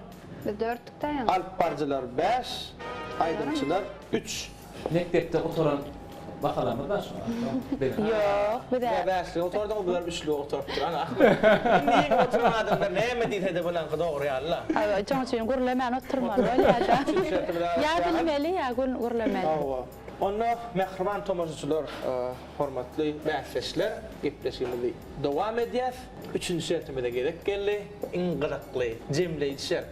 Bir 4'lükden yan. alp barjylar 5, aydınçylar 3. Mektepde oturan bakalarımız var şu Yok. Bir de. Bäsli oturdum bular üçlü oturup duran. Niye oturan adamlar näme diýdi bilen dogry ýa-Allah. Ay, çoğun gurlemen oturmalı öyle ya. Ya bilmeli ya gurlemeli. Awa. Onda mehriban tomoşçular, hormatly bäsleşler, gepleşigimizi dowam edýär. 3-nji şertimize gerek geldi. Iňgyrakly, jemleýişler.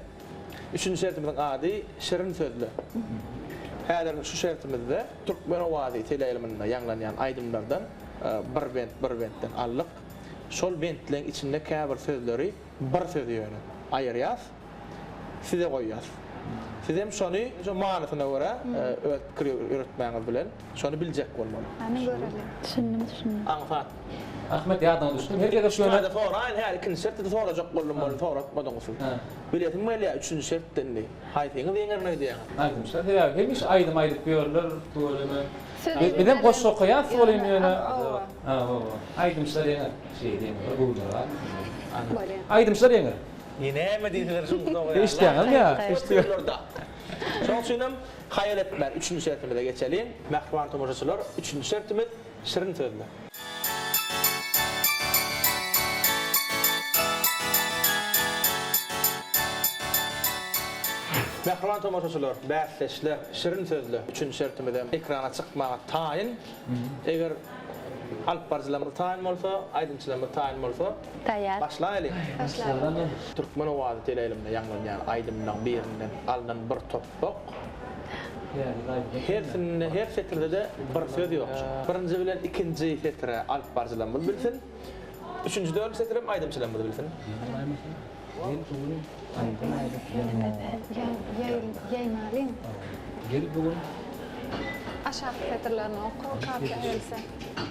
3-nji şertimiziň ady şirin sözlü. Häzir şu şertimizde Türkmen owazy teleýilminde ýanglanýan aýdymlardan bir bentden allyk. Şol bentleň içinde käbir sözleri bir söz ýöne aýyrýas. Size goýýas. Siz hem şonu şu manasyna görä öğretmäňiz bilen şonu biljek bolmaly. Hani görelim. Düşündüm. Aňsat. Ahmet ýadan düşdüm. Her ýerde şöyle. Şöyle soraýyn her ikinji şertde sorajak bolmaly, soratmadan usul. Biletim meli 3-nji şertdendi. Haýtyňyz eňerine diýen. Aydınçlar ya hemiş aydım aydık diyorlar tuğulunu. Bir de boş sokuya solayım yani. Aydınçlar yener. Şey diyeyim. Aydınçlar yener. Yine mi diýdiler şunu dogry? İşteýän ya. İşteýärler da. Şoň üçin haýal etmär 3-nji şertimize geçelim. Mehriban tomoşaçylar 3-nji şertimiz şirin sözler. Mehriban tomoşaçylar, bäsleşler, şirin sözlü 3-nji şertimizde ekrana çykmaga taýyn. Eger alp barjylarymyz taýyn bolsa, aýdynçylarymyz taýyn bolsa, Taýýar. başlaýaly. Türkmen owazy teleýilimde ýanglanýan aýdymdan birinden alynan bir topok. Her setirde de bir söz ýok. Birinji bilen ikinji setire alp barjylarymyz bilsin. Üçüncü dördüncü setirem aýdymçylarymyz bilsin. Yaymalıyım. Gel bugün. Aşağı fetrlerini oku, kapya else.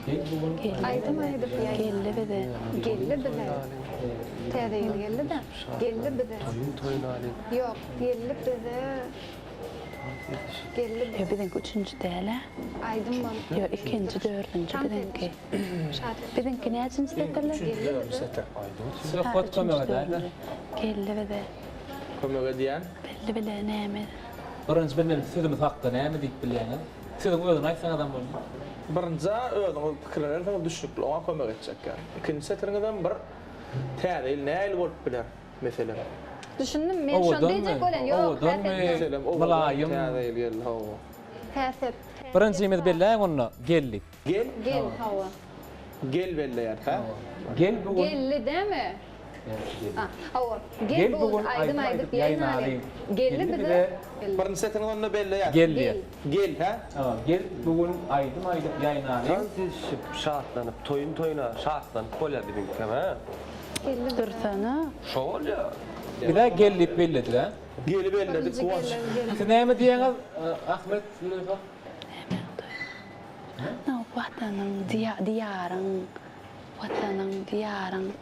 Gel bugün. Aydım aydıp yay. Geldi bir de. Gelli bir de. Tedeyil gelli de. Gelli bir de. Yok, gelli bir de. Gelli bir de. Yo bidenki üçüncü değil ha. Aydım bana. Yo ikinci, dördüncü bidenki. Bidenki neçinci setirler? Dördüncü setir. Sıhhat kömege däýler. Geldi bir de. Kömege diýen. Belli bile näme. Birinji benim sözümüz hakda näme diýip bilýäňiz? Sizin özüň aýtsaň adam bolýar. Birinji özüň pikirlerini düşükli oňa kömek etjek. İkinji setiriňizden bir täzeýil näil bolup biler mesela. Düşündüm, men şonu diyecek olen. Yok, Mesela o Mulayim. täzeýil gel hawa. Täsir. Birinjimiz belläň onu geldik. Gel, Gel hava. gel belleýär ha. Gel bugün. Gelli değil mi? Ah, hava. Gel Gel bugün bugün aydım aydıp yayınlayayım. Gelli bir de. Birinji setiriň onu belleýär. Geldi. Gel ha. Tamam. Gel bugün aydım ýaýnaly. Şahatlanyp, toyuna şahatlanyp bolýar diýmek ha. Gelli Dursana. Şol ya. Bir de gelip belledi ha. Geli belledik Birinci kuwanç. gelli. Siz näme diýeňiz Ahmet Züleyha? No, vatanın diyarın. Vatanın diyarın.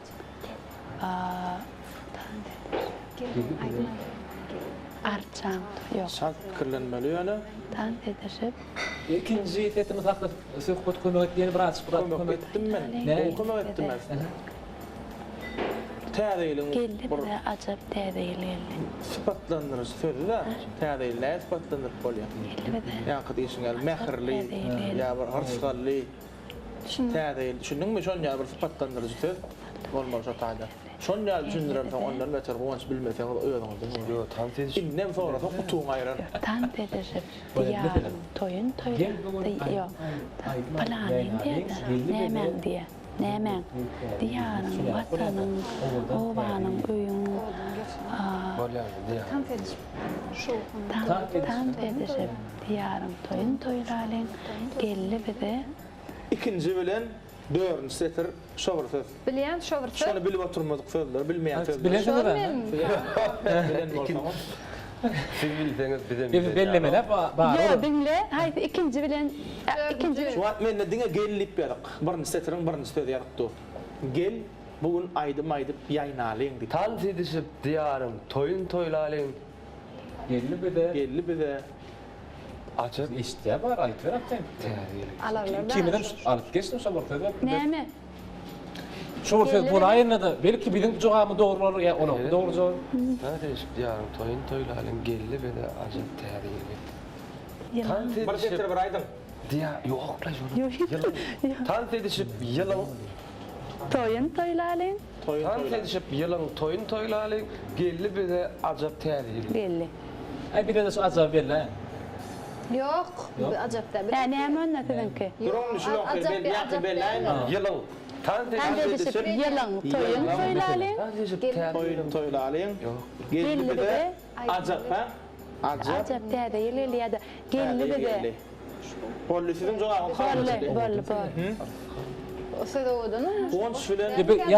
Aydım aydım. Arçan. Yok. Şart pikirlenmeli ýöne. Tan edişip. İkinci setimiz hakda söhbet kömek etdiýeni bir açyk Kömek etdim men. Ne? Kömek etdim men. Täzeýiliň Geldi bir de acap täzeýil geldi. sıfatlandyryş sözü de täzeýil näme sıfatlandyryp bolýar. Geldi bir de. Ýa-ni diýişiňel mähirli, ýa bir harsgally. Täzeýil düşündiňmi şol ýa bir sıfatlandyryş söz? Olmaz o taýda. Şon ýaly düşündirem sen ondan beter gowanç bilmeseň özüňiz. Yo, tant ediş. Innem soňra utuň aýrar. Tant edişip diyarım toyun toyla. Yok. Palanin diye. Nemen diye. Nemen. Diyarım, vatanın, obanın, öyün. Bolýar diýär. Tant edişip. Şoğun. Tant edişip diyarım toyun toylalın. Gelli bize. İkinci bilen dördüncü setir şowr söz. Bilýän şowr söz. Şonu bilip oturmadyk sözler, bilmeýän sözler. Bilen Şowr sözler. men. Bilen bolsaňyz. Siz bilseňiz bize Bir bellemeler bar. Yo dinle. Haydi ikinci bilen ikinci Şu an men diňe gelip ýalyk. Birinji setirin birinji sözi ýalyk. Gel bugün aýdym ýaýnalyň diýip. tant edişip diyarım toyun toylalın. Gelli bize. Açıp İşte var ayıp ver akten. Alarlar. Kimden alıp geçtim şabortada. Näme? Şu söz bu ayında belki bizim cevabı doğru olur ya onu doğru cevap. tant edişip diyarım toyun toylalın gelli bize acıp täze. Tant Bir setir edişip bir aýdym. diyar yok la şunu. Yok. Tant edişip yılın Toyun toylalın. tant edişip yılın toyun toylalın gelli bize acıp täze. Belli. Ay bir de şu azap verler. Yok. Acap da. Ya näme anlatydın ki? Durum düşünüp belli. Yılın tant Tant edişip edişip yılın toyun toylalın. tant edişip täze. Toyun toylalyň. Yok. Gelli Gelli bize. bize. Acap ha? Acap. Acap täze ýeli ýa-da gelli bize. Polly sizin jogabyň Bolle. O söz oğudun. Gowanç bilen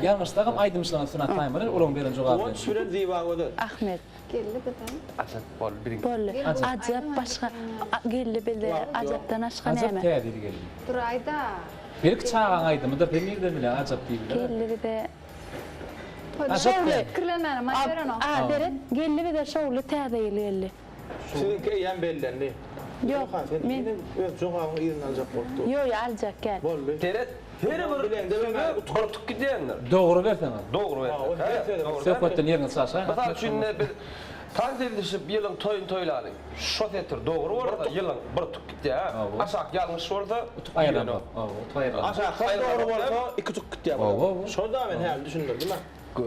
Yanlışlığım aydımçlığın sunatmaymalar ulun bilen cevap. Gowanç bilen diýip goýdy. Ahmet. Geldi bize. Acıp bol birin. Bolle. Acap başga gelli bize. Acapdan aşga Azap näme? tädir geldi. Durayda. Belki çağan aydımıdır demir bile azap diýip. Gelli bize. Acap tädir. Kirlenmene maşeren o. Deret gelli bize şowly täze ýeli. Sizinki ýa bellendi. Yok, men öz jogabyň ýerinden aljak boldy. yo ya aljak gel. Bolly. Teret her bir Bilende ben utup gidenler. Doğru versen. Doğru ver. Söhbetten yerini saça. Mesela üçün bir tant edilişip yılın toyun toyları. Şotetir doğru orada yılın bir tuk gitti ha. Aşak yanlış orada. Ayran. Ayran. Aşağı doğru bolsa iki tuk gitýär. Şoda men häl düşündirdim ha.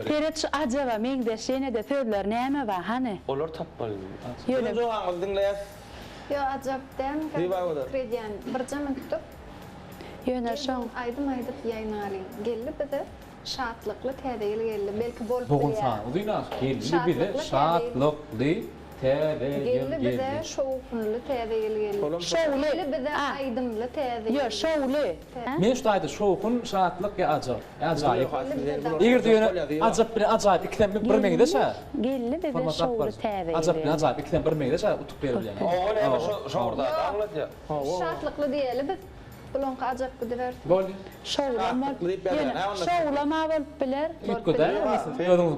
Teret şu acaba mengde şene de sözler näme var hani? Olar tapmalı. Sizin Ýöne jogabyňyzy dinleýäs. Yo acapdan kredyen bir jaman tutup. ýöne şoň Aýdym ýaýnaly. Geldi bize. Şatlykly täze geldi. Belki bolup Bugün bilýär. sana duynar. Geldi bize şatlıklı täze Geldi bize geldi. şowkunly täze geldi. şowly. Geldi bize aýdymly täze. Yo şowly. Men şu aýdy şowkun şatlyk ya azap. Ajaýyp. Eger diýene azap bilen ajaýyp ikiden bir meňde şa. Gelli bize şowly täze Azap bilen geldi. ajaýyp ikiden bir meňde şa utup berilýär. O ne şu orada anlat ya. Şatlykly diýeli biz. Bulonqa ajap gidiver. Boldy. Şowlama. Şowlama bolup biler. Ütgüde.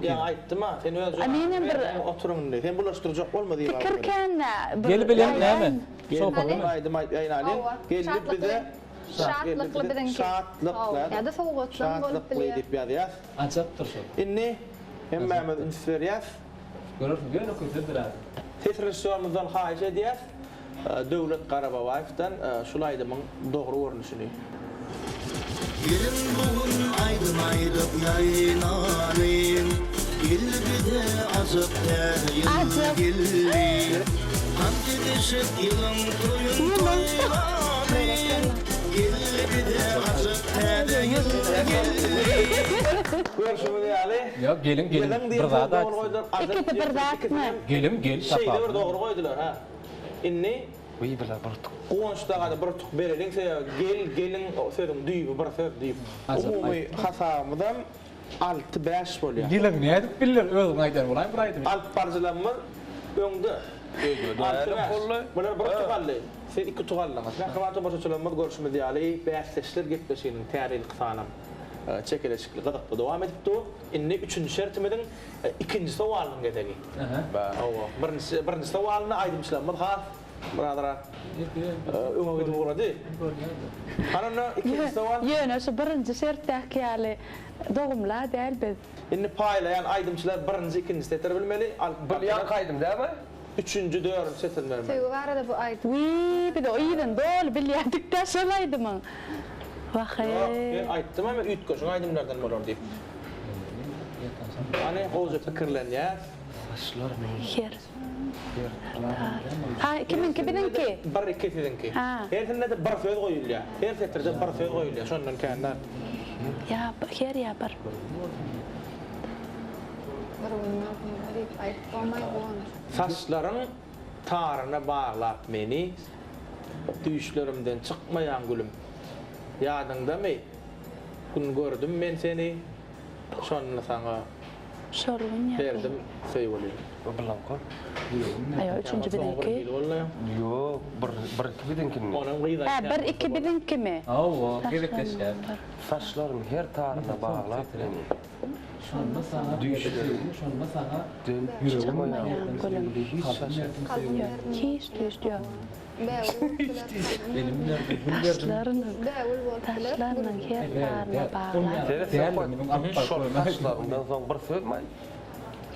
Ya aýtdym ha. Sen öz Aminem bir oturun diýip. Sen bulaşdyrjak bolmady diýip. fikirkenä. Gel bilen näme? Şowkun. Aýdym ýaýnaly. Geldi bize. Şatlykly bilen. Şatlykly. Ya da sowgatlan bolup Şatlykly bilýär. diýip ýaýýar. Ajapdyr şu. Inni hemmemiz inserýäs. Görürsün göne kötüdür. Tesirşiýarymyzdan haýyş edýär. Döwlet Garabawaýewdan şulaýdymyň dogry görnüşini. Gelin bugün aydın aydıp yayınarım. Gilbide azıp Azap. gelli. Tant edişip yılın toyun toylarım. Gilbide azıp gelli. Görüşümiz ýaly. Yok gelin bir zat aç. İkisi bir zat mı? Gelin gel Şeyde bir tapar. dogry goýdular ha. Inni Uy bila bir tuk. Goňçdaga bir tuk bereliň gelin sözüm düýbi bir söz diýip. Azap, Umumy hasamydan 6-5 bolýar. Gelin ne edip bilir özüň aýdan bolan bir aýdym. Alt barjylanma öňde. Bular bir tugally. Sen iki tugallaňyz. Men hawata başçylanma görüşmedi ýaly bäsleşler gepleşiniň täriň kısanam. Çekileşikli gydykda dowam edipdi. Inni 3-nji şertimiň ikinji sowalyny gedegi. Birinji sowalyny aýdymçylanma has. Biradara. Öňe gidip bolady. Anana ikinji sowal. Ýöne şu birinji şertdäki ýaly dogumla däl biz. Inni paýlayan aýdymçylar birinji ikinji seter bilmeli. Bir yan kaydım değil mi? 3-nji, 4-nji seter bilmeli. Söýgi barada bu aýdy. Wi bir de o ýerden dol bilýärdik de şolaýdymy. Vahay. Aýtdym ama ütköşüň aýdymlardan bolar diýip. Hani oza pikirlenýär. Her. Ha, kiminki bilinki? Bir ikisininki. Ha. Herinde de bir söz goýulýar. Her setirde bir söz goýulýar. Şondan känler. Ya, her ya bar. Bir oyunlar diýip aýtmay goň. Saçlaryň taryna baglap meni düýüşlerimden çykmaýan gülüm. Ýadyňdamy? Gün gördüm men seni. Şonda saňa Şorgun ya. berdim söýgüli. Blanko. Ayo, üçüncü bilinki. Yok, bir iki bidinkini. Onun gyýda. Ha, bir iki bilinki mi? Oo, gerekleşýär. Saçlarım her tarına bağlap beni. Şonda saňa düýüşlerim, şonda saňa Çıkmayan gülüm. Hiç düşüyor. benim nerede, bu nerede? Taşlarının her tarına bağlar. Şol saçlarımdan soň bir söz mi?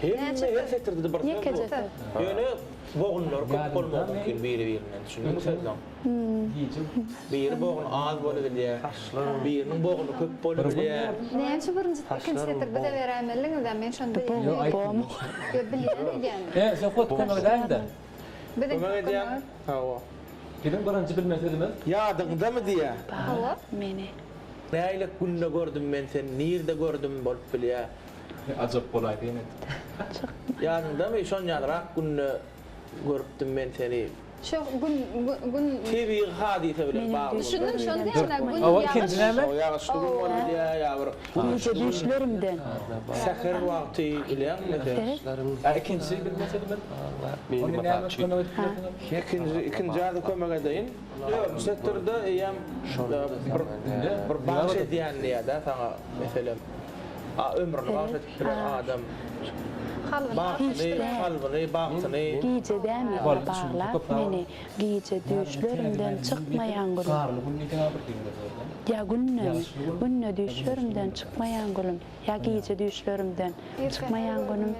Her setirde bir Niye söz. keçesi? Ýöne boğunlar köp bolmagy mümkin biri-birinden. Düşündüňmi sözden? Biri boğun az bolabilir. Birinin boğunu köp bolabilir. Näçe birinji ikinji setirde de berämelliňiz da men şonda Boğum. bilýän. Sen hot kömegdäňde. Kömek edýän. Hawa. Benim birinji bilmeselimiz Ýadyňdamy diýä. Hawa. Meni. Näile günde gördüm men seni, nirde gördüm bolup bilýär. ajap bolay diýen. Ýadyňdamy şon ýadyrak günde görüpdim men seni. Şu gün Tebi hadise bilen bagly. düşündüm şonda ýa gün Awa ýagyş. ikinji näme? O ýagşlygy bolup bilýär, ýa bir Gece düşlerimden. säher wagty bilýär mesela. Ha, ikinji bilmeselimiz. Meni Onu näme batakçı. şonu etdiler? İkinci ýa-da kömek edýin. Ýok, bu sektorda ýam bir bagş edýän ýa-da saňa meselem. Ömrüni bagş etýän adam. Kalbyny, bagtyny. Gece demi bağlar meni. Gece düşlerimden çıkmayan gülüm. Garly günnüken bir diýildi. Ya günne düşlerimden çıkmayan gülüm. Ya gece düşlerimden çıkmayan gülüm.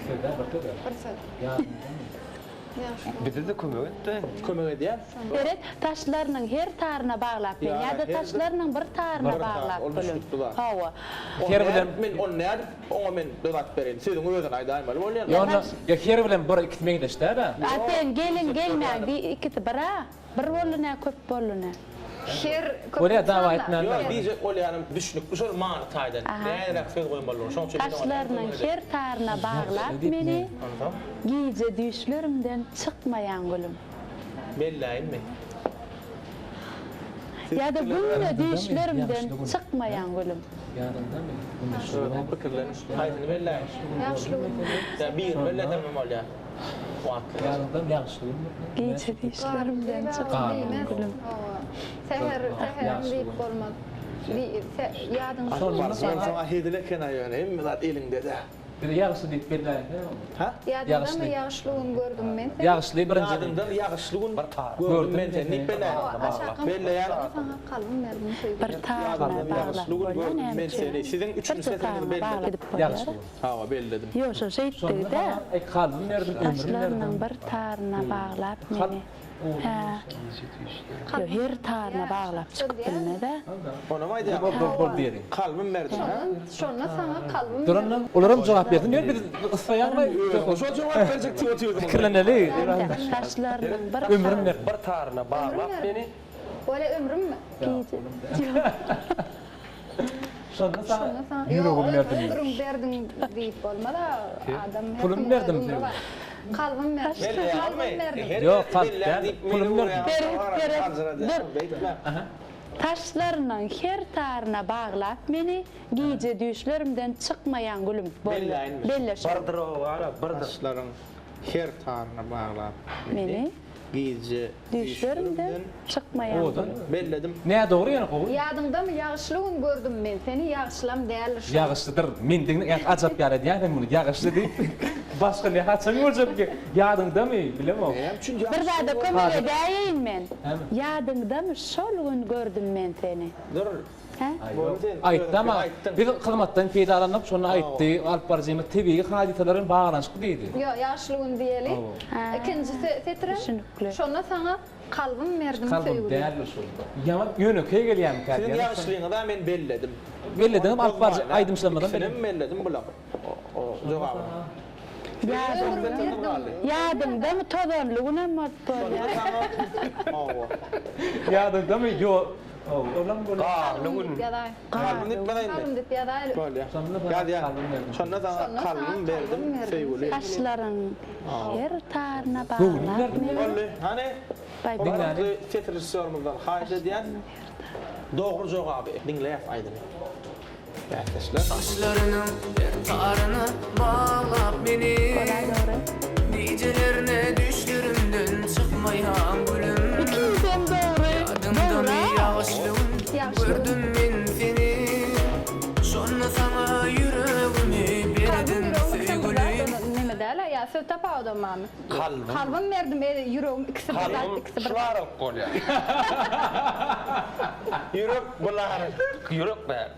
Söýdä bir töre. Bir söz. Ya. Bize de kömek etti. Kömek edýän. Evet, taşlarının her tarına bağlap ben. Ya da taşlarının bir tarına bağlap gülüm. Hawa. Her bilen Men on näde? Oňa men dögat berin. Sizin özüň aýdaýmaly bolýar. Ýa-da her bilen bir ikitmeň deşdä da. Aten gelin gelmeýän bir ikisi bira. Bir boluna köp boluna. Her Oraya dava etmän. Ýok, diýje olýanym düşnük. Şol maňy taýdan. Näderak söz goýan bolýar. Şoň üçin Taşlarının her tarına bağlap meni. Gece düşlerimden çıkmayan gülüm. belläýinmi? Ya da günne düşlerimden çıkmayan gülüm. Ýadyňdamy? Şöyle pikirlen. Haýdyny belläýin. ýagşlygy. Ya bir bellädem bolýar. Wagtly. Ýadyňdam ýagşlygy. Gece düşlerimden çıkmayan gülüm. Seher diýip bolmaz. Ýadyň Ben sana hedile kenayöne, hem zat elinde de. Bir ýagşly diýip belläýin. Ha? ýadynda ýagşlygyny gördüm men. Ýagşly birinji. Ýadyndan ýagşlygyň gördüm men seni, nip belä. Belläýär. Sana kalbim berdim söýdüm. Bir tarına bağlap bolýan Men hem seni, sizin üçüncü setiniz belli. Ýagşly. Hawa belledim. Yo, şu şeydi de Kalbim nerede, ömrüm nerede? taşlarının bir tarına bağlap meni. Ha. Yo, her tarına bağlap çıkıp bilmede. Ona maýdy. Bol diýerin. Kalbim berdim. Şonda sana kalbim Durandan olaram jogap berdim. Ýa bir ısfaýanla Şol jogap berjek tiýotýar. fikirleneli. Taşlarının bir Ömrüm nerede? Bir tarına bağlap beni. Böyle ömrüm mü? Şonda sana Şonda sana ýüregim berdim. ömrüm berdim diýip bolmada adam her Pulum kimde berdim ömrü diyor. var. Kalbim berdim. Kalbim berdim. Yok, kalp ben, pulum verdim. Taşlarının her tarına bağlap meni. Gece düşlerimden çıkmayan gülüm. Belläýinmi? Belleşim. Birdir o ara, birdir. Taşlaryň her taryna baglap Meni. giyce Düşlerimden çıkmayan Odan. gülüm. belledim. Ne doğru ýa-ni gowy? Ýadymda mı ýagşlygyny gördüm men. Seni ýagşlam däl. Ýagşlydyr. Men diňe ajap ýaly diýen muny ýagşly diýip. Başga ne haçan boljak ki? Ýadyňdamy? Bilemem. Bir zada kömege däýin men. Ýadymda mı şol gün gördüm men seni. Dur. Aýtdy ama biz hyzmatdan peýdalanyp şonu aýtdy, alyp barjymy tebiği hadiselerin bağlanşyky diýdi. Yo, yaşlığın diýeli. İkincisi setrim. Şona sana kalbim merdim Kalbim söýgüli. däl şol. Ýaman ýönöke gelýän Senin kädi. yaşlığını da men belledim. Belledim alyp barjy aýdymşylamadan Senin belledim bulam. O jogabı. Yadımda mı tozonluğuna mı tozonluğuna? ýadymda mı? Yo. Olam bolan. Kalbim dip bana indi. Kalbim dip ýa-da. Böyle. Gel ya. Şonna sana kalbim verdim söýgüli. Kaşların her tarına Gowun bağlar. berdim. Böyle hani Bay dinledi. Tetrisörümüzden haýda diýen dogry jogaby dinleýär aýdyny. Bäkdeşler. Saçlarının bir tarını bağlap beni Gecelerine düşlerimden çıkmayan gülüm İkinizden doğru. Adımdan yavaşlığın gördüm ben seni Sonra sana yüreğimi verdin sevgilim Nime däle? Ya söz tapa odam mami. Kalbim merdim yüreğim ikisi bir. Şularok gol ya. Yürek bular. Yürek be.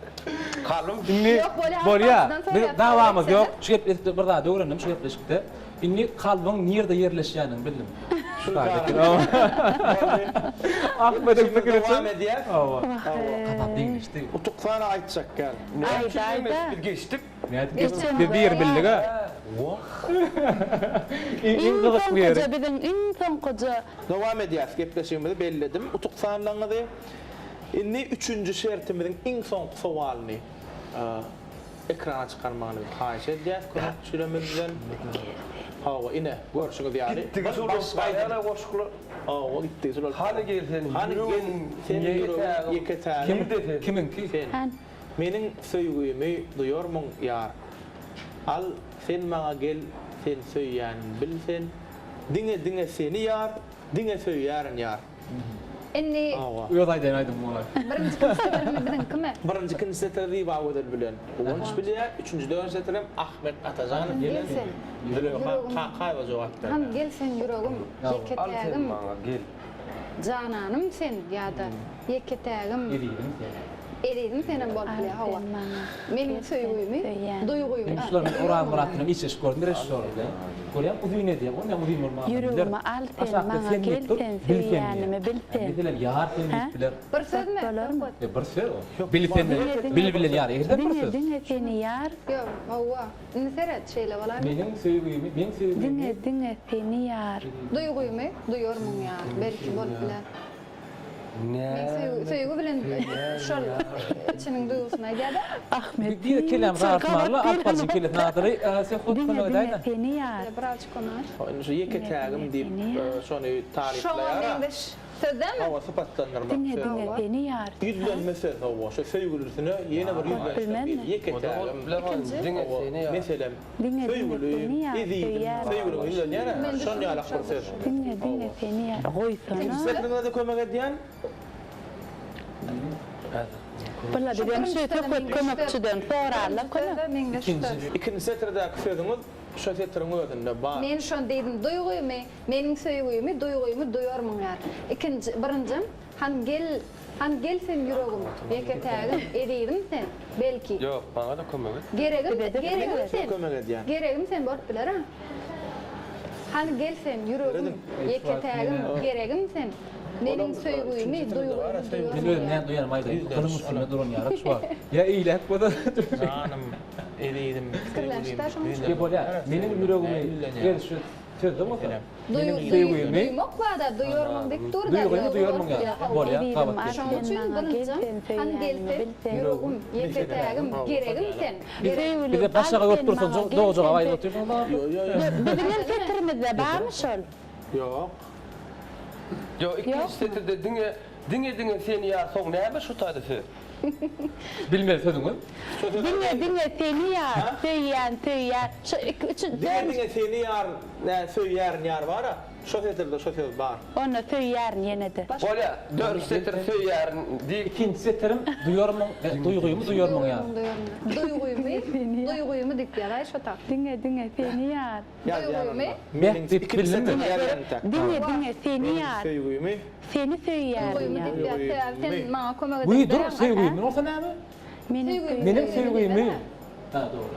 Kalbim Inni Yok, böyle bolýa. harflardan sonra Biz yapsak dawamyz öyle ýok. Şu gepleri bir daha öwrendim şu gepleşikde. Inni kalbyň nerede ýerleşýäniňi bildim. Şu Ahmet'in fikri Devam için. edýär. Kapat demişti. Utukfana aýtjak gel. Ayda. bir geçtik. Bir bildik ha. İn kızık bir yeri. Bizim insan koca. Devam edýär. Gepleşigimizi belledim. Utukfanlaňyzy. Inni 3-nji şertimizin iň soňky sowalyny ekrana çykarmagyny haýyş edýär. Köpçülemizden. Hawa ine görüşüňiz ýaly. Gittik şurada koşuklar. O gitti. Hani gel senin. Hani gel senin yüreğin yeketär. Kiminki? Sen. Menin söýgümi duýarmyň ýar. Al sen maňa gel, sen söýýän bilsen. Diňe seni ýar, diňe söýýärin ýar. Inni Ýodaýdan aýdym muňa. birinji kimse bilen kime? Birinji kinsi terdi bagwedel bilen. Owunç bilýär, üçünji döwün setirem Ahmet Atajanow bilen. Gelsen. Kayba jogap berdi. Ham gelsen yüreğim, Al sen yeketägim, bana gel. cananım sen ýa-da yeketägim. Eridim senin bol bile hava. Menin söýgümi, duýgumy. Şuların oran muratının içeş gördüm. Neresi sordu? Kolyam uzun ediyor. Onu uzun normal. Yüreğime al sen bana gel sen söyleyənimi bilsen. Mesela yar sen bilir. Bir söz mü? Bir söz o. Bilsen bilen yar. Erden bir söz. Dinle seni yar. Yok, hava. Neseret şeyle wala. Benim söylediğimi, benim söylediğimi. Dinle seni yar. Duýgumy, duýarmyň ýa. Belki bol bile. Ne? Söýgü bilen şol içiniň duýgusyna geldi. Ahmet. Bir kelam rahatmarlı alparcı kelet nadırı. Sen hut Dinle konuğdaydı. seni yar. Birazcık konar. Şu yeketägim diýip şonu tarifleýär. Şoňa mendeş sözden mi? Hawa sıfatlandyrmak. Dinle seni yar. Yüzlenme söz hawa. Şu söýgülisine ýene bir yüzlenme. Yeketägim. Dinle seni ya. Meselem. Dinle Söýgüli, seni yar. söýgüli yüzlenýär. Şonu ýalak bir söz. Dinle seni yar. Goy sana. Sekreňe de kömek edýän. Bala dedim şey çok kömekçiden sorarlar kömek. İkinci setredäki sözüňiz şu setriň özünde bar. Men şon dedim duýgumy, meniň söýgümi, duýgumy duýarmyň ýar. İkinji, birinjim han gel sen yüreğim, yeketägim, eridim sen, belki. Yok bana da kömek et. Geregim sen. Kömek edýän. Geregim sen bolup biler ha. Han gel sen yüreğim, yeketägim, geregim sen. Meniň söýgümi, duýgumy. Ben öyle ne duyarım ayda. Kılım üstüne durun yarak şu var. Ya iyilik bu da. Canım eridim. Kırlaşta şoň. Ki bolýa. Menin yüreğime gel şu söz demo. Duýmak bada duýarmyň dep durda. Duýgumy duýarmyň ya. Bolýa kabat. Şoň üçin birinjim han gel sen yüreğim, yeketägim, geregim sen. Bir de başaga götüp dursan doğucaga aýdyp otursan. Bizim fikrimizde barmy şol? Yok. Yok ikinci setirde dinle seni ya son ne be şu tarifi. Bilmeli sözüňiz. Dinle seni yar. Söýýän. Diňe seni ýar, söýýärin ýar bar ha. Şo setirde şo söz bar. Onu söýýärin ýene-de. Bolya, 4 setir söýýärin diýip İkinci seterim duyuyormun, duyguyumu duyuyormun ya. Duyguyumu dik ýaray şo tak. Diňe seni ýar. Duyguyumu. Meh deyip bildin mi? Diňe seni ýar. Söýgüými? Seni söýýärin Duyguyumu ýar. dik ýarar. Sen maňa kömek Bu edip dur beräň. sevgiyimi olsa näme? Benim sevgiyimi. Ha doğru.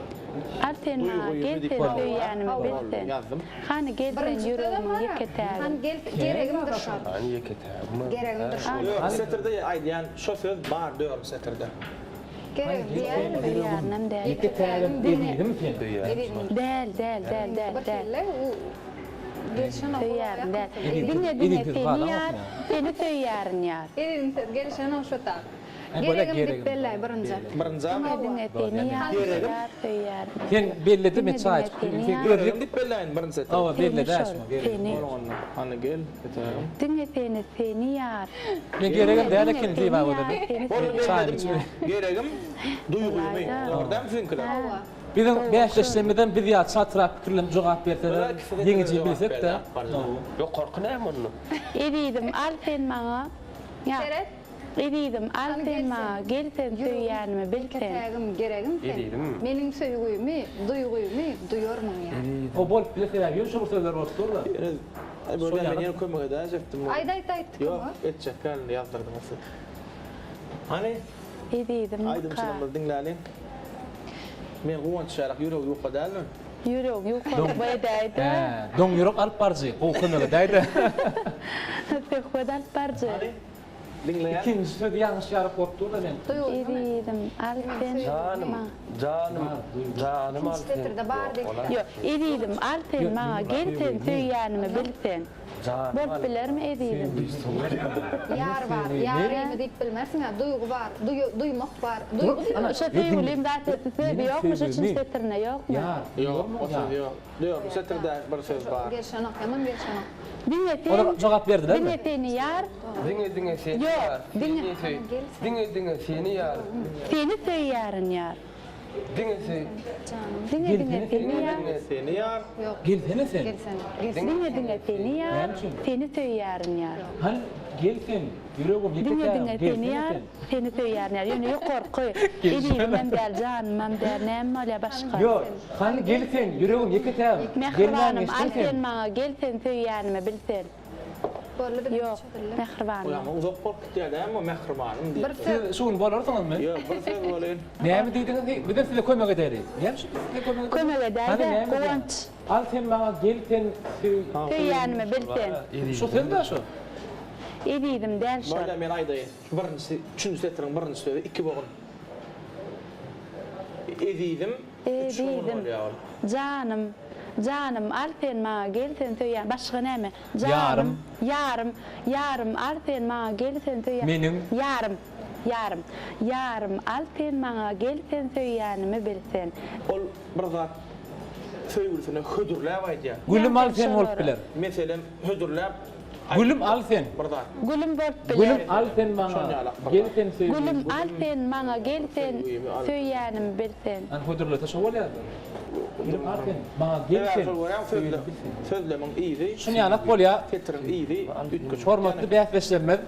Arten maňa gelsen söýýänimi bilsen. Yazdım. Hani gelsen ýüregimi ýeketäň. Han gel geregimdir şo. hani ýeketäm. Geregimdir şo. Yok, setirde aýdýan şo söz bar döwür setirde. Geregim diýär. Söýýärnem däl. İki tane dedim sen. Del. Bakelle u gelişen Söýýärin däl. Diňe Diňe seni falan ýar. olsun Seni söýýärin ýar. Erin gelişen o şo tak. Ay, böyle Geregim geregim. dik bellay birinji. Birinji Diňe seni ýar. Söýýärin. Sen belli mi çay? Sen Geregim dik bellaýyn birinji setir. Ama belli de açma. Seni. Hani gel, eterim. Diňe seni ýar. Ben geregim de ikinci diýip Seni orada. ýar, Çay seni içme. Geregim duýguýmy. Ordan finkler. Bizim 5 yaşlarımızdan bir ýat çatrap fikirlem jogap berseler, ýeňeji bilsek de. Yok korku näme onu? Edidim al sen maňa. Ya. Seret. Edidim al sen maňa gelsen söýýänimi bilsen. Ketägim geregim sen. Edidim. Meniň söýgüýümi, duýguýumy duýarmyň ýa. O bol bilseler ýol şu sözler bolsa da. Ay böyle ben yine kömek edecektim. Aýda Yok, edecek geldi yazdırdım aslında. Hani Edidim aydım ka. şunu dinleyin. Men guwan şarak yürek yok kadalın. Ýüreg ýukarı baýdaýdy. Don ýürek alyp barjy, goýkynyly daýdy. Söhbet barjy. Hani dinleyin. İkinci söz ýalňyş ýaryp bopdy da men. Edidim al sen. Canım al sen. Setirde bar dik. Yo, edidim al sen maňa gelsen söýýänimi bilsen. Canım Bol bilermi edidim? Yar var. Ýarymı dik bilmersiň ha. Duýgu bar. Duýmak bar. Duýgu Şo söýülim zaten sebebi ýokmuş üçin setirne ýokmu? Ýar. Yok, o söz yok. Yok, setirde bir söz var. gelşen ok, hemen gelşen ok. Diňe Ona sen. jogap berdiler mi? Diňe seni ýar. Diňe seni Yok, ýar. diňe- Diňe seni ýar. Seni söýýärin ýar. Diňe seni. Diňe seni ýar. Seni yar. Gel sene sen. Gelsen. Diňe seni ýar. Seni söýýärin ýar. Hani gel sen. Yüreğim Diňe yekete. seni ýar. Seni söýýärin ýar. Ýöne ýok korky. Edidim men däl canım, men däl näme bolýa başga. Yok. Hani gel sen. Yüreğim yekete. Mehribanym, al sen maňa gelsen söýýänimi bilsen. Bolla da Ýok, mehribanym. Ulan uzak korkut diýär ama mehribanym diýär. Bir söz. Şuň bolarsyňyz mı? Yok, bir söz bolýan. Näme diýdiňiz? Bir de size kömek ederi. Näme şu size kömek ederi? Kömek edäýdi, gowanç. Al sen maňa gel sen. Söýýänimi bilsen. Şu sen de şu. Edidim däl şo. Böyle men aýdaýyn. Birinji, üçüncü setirin birinji sözü iki bogun. Edidim. Canım, canım al sen maňa gelsen söýýän. Başga näme? Yarım. Yarım al sen maňa gelsen söýýän. Menim. Yarım al sen maňa gelsen söýýänimi bilsen. Ol bir zat söýgüsine hödürläp aýdýar. Gülüm al sen bolup biler. Meselem hödürläp Gülüm al sen. bir zat. Gülüm bolup Gülüm biler. al sen maňa. Gel sen söýýän. Gülüm al sen maňa gelsen söýýänimi bilsen. An hödürle taşa bolýar. Gülüm al sen maňa gel sen. Sözlemin iyidi. Şunu ýanak bolýar. Fetrin iyidi. Ütküç. Hormatly bäsleşlenmez.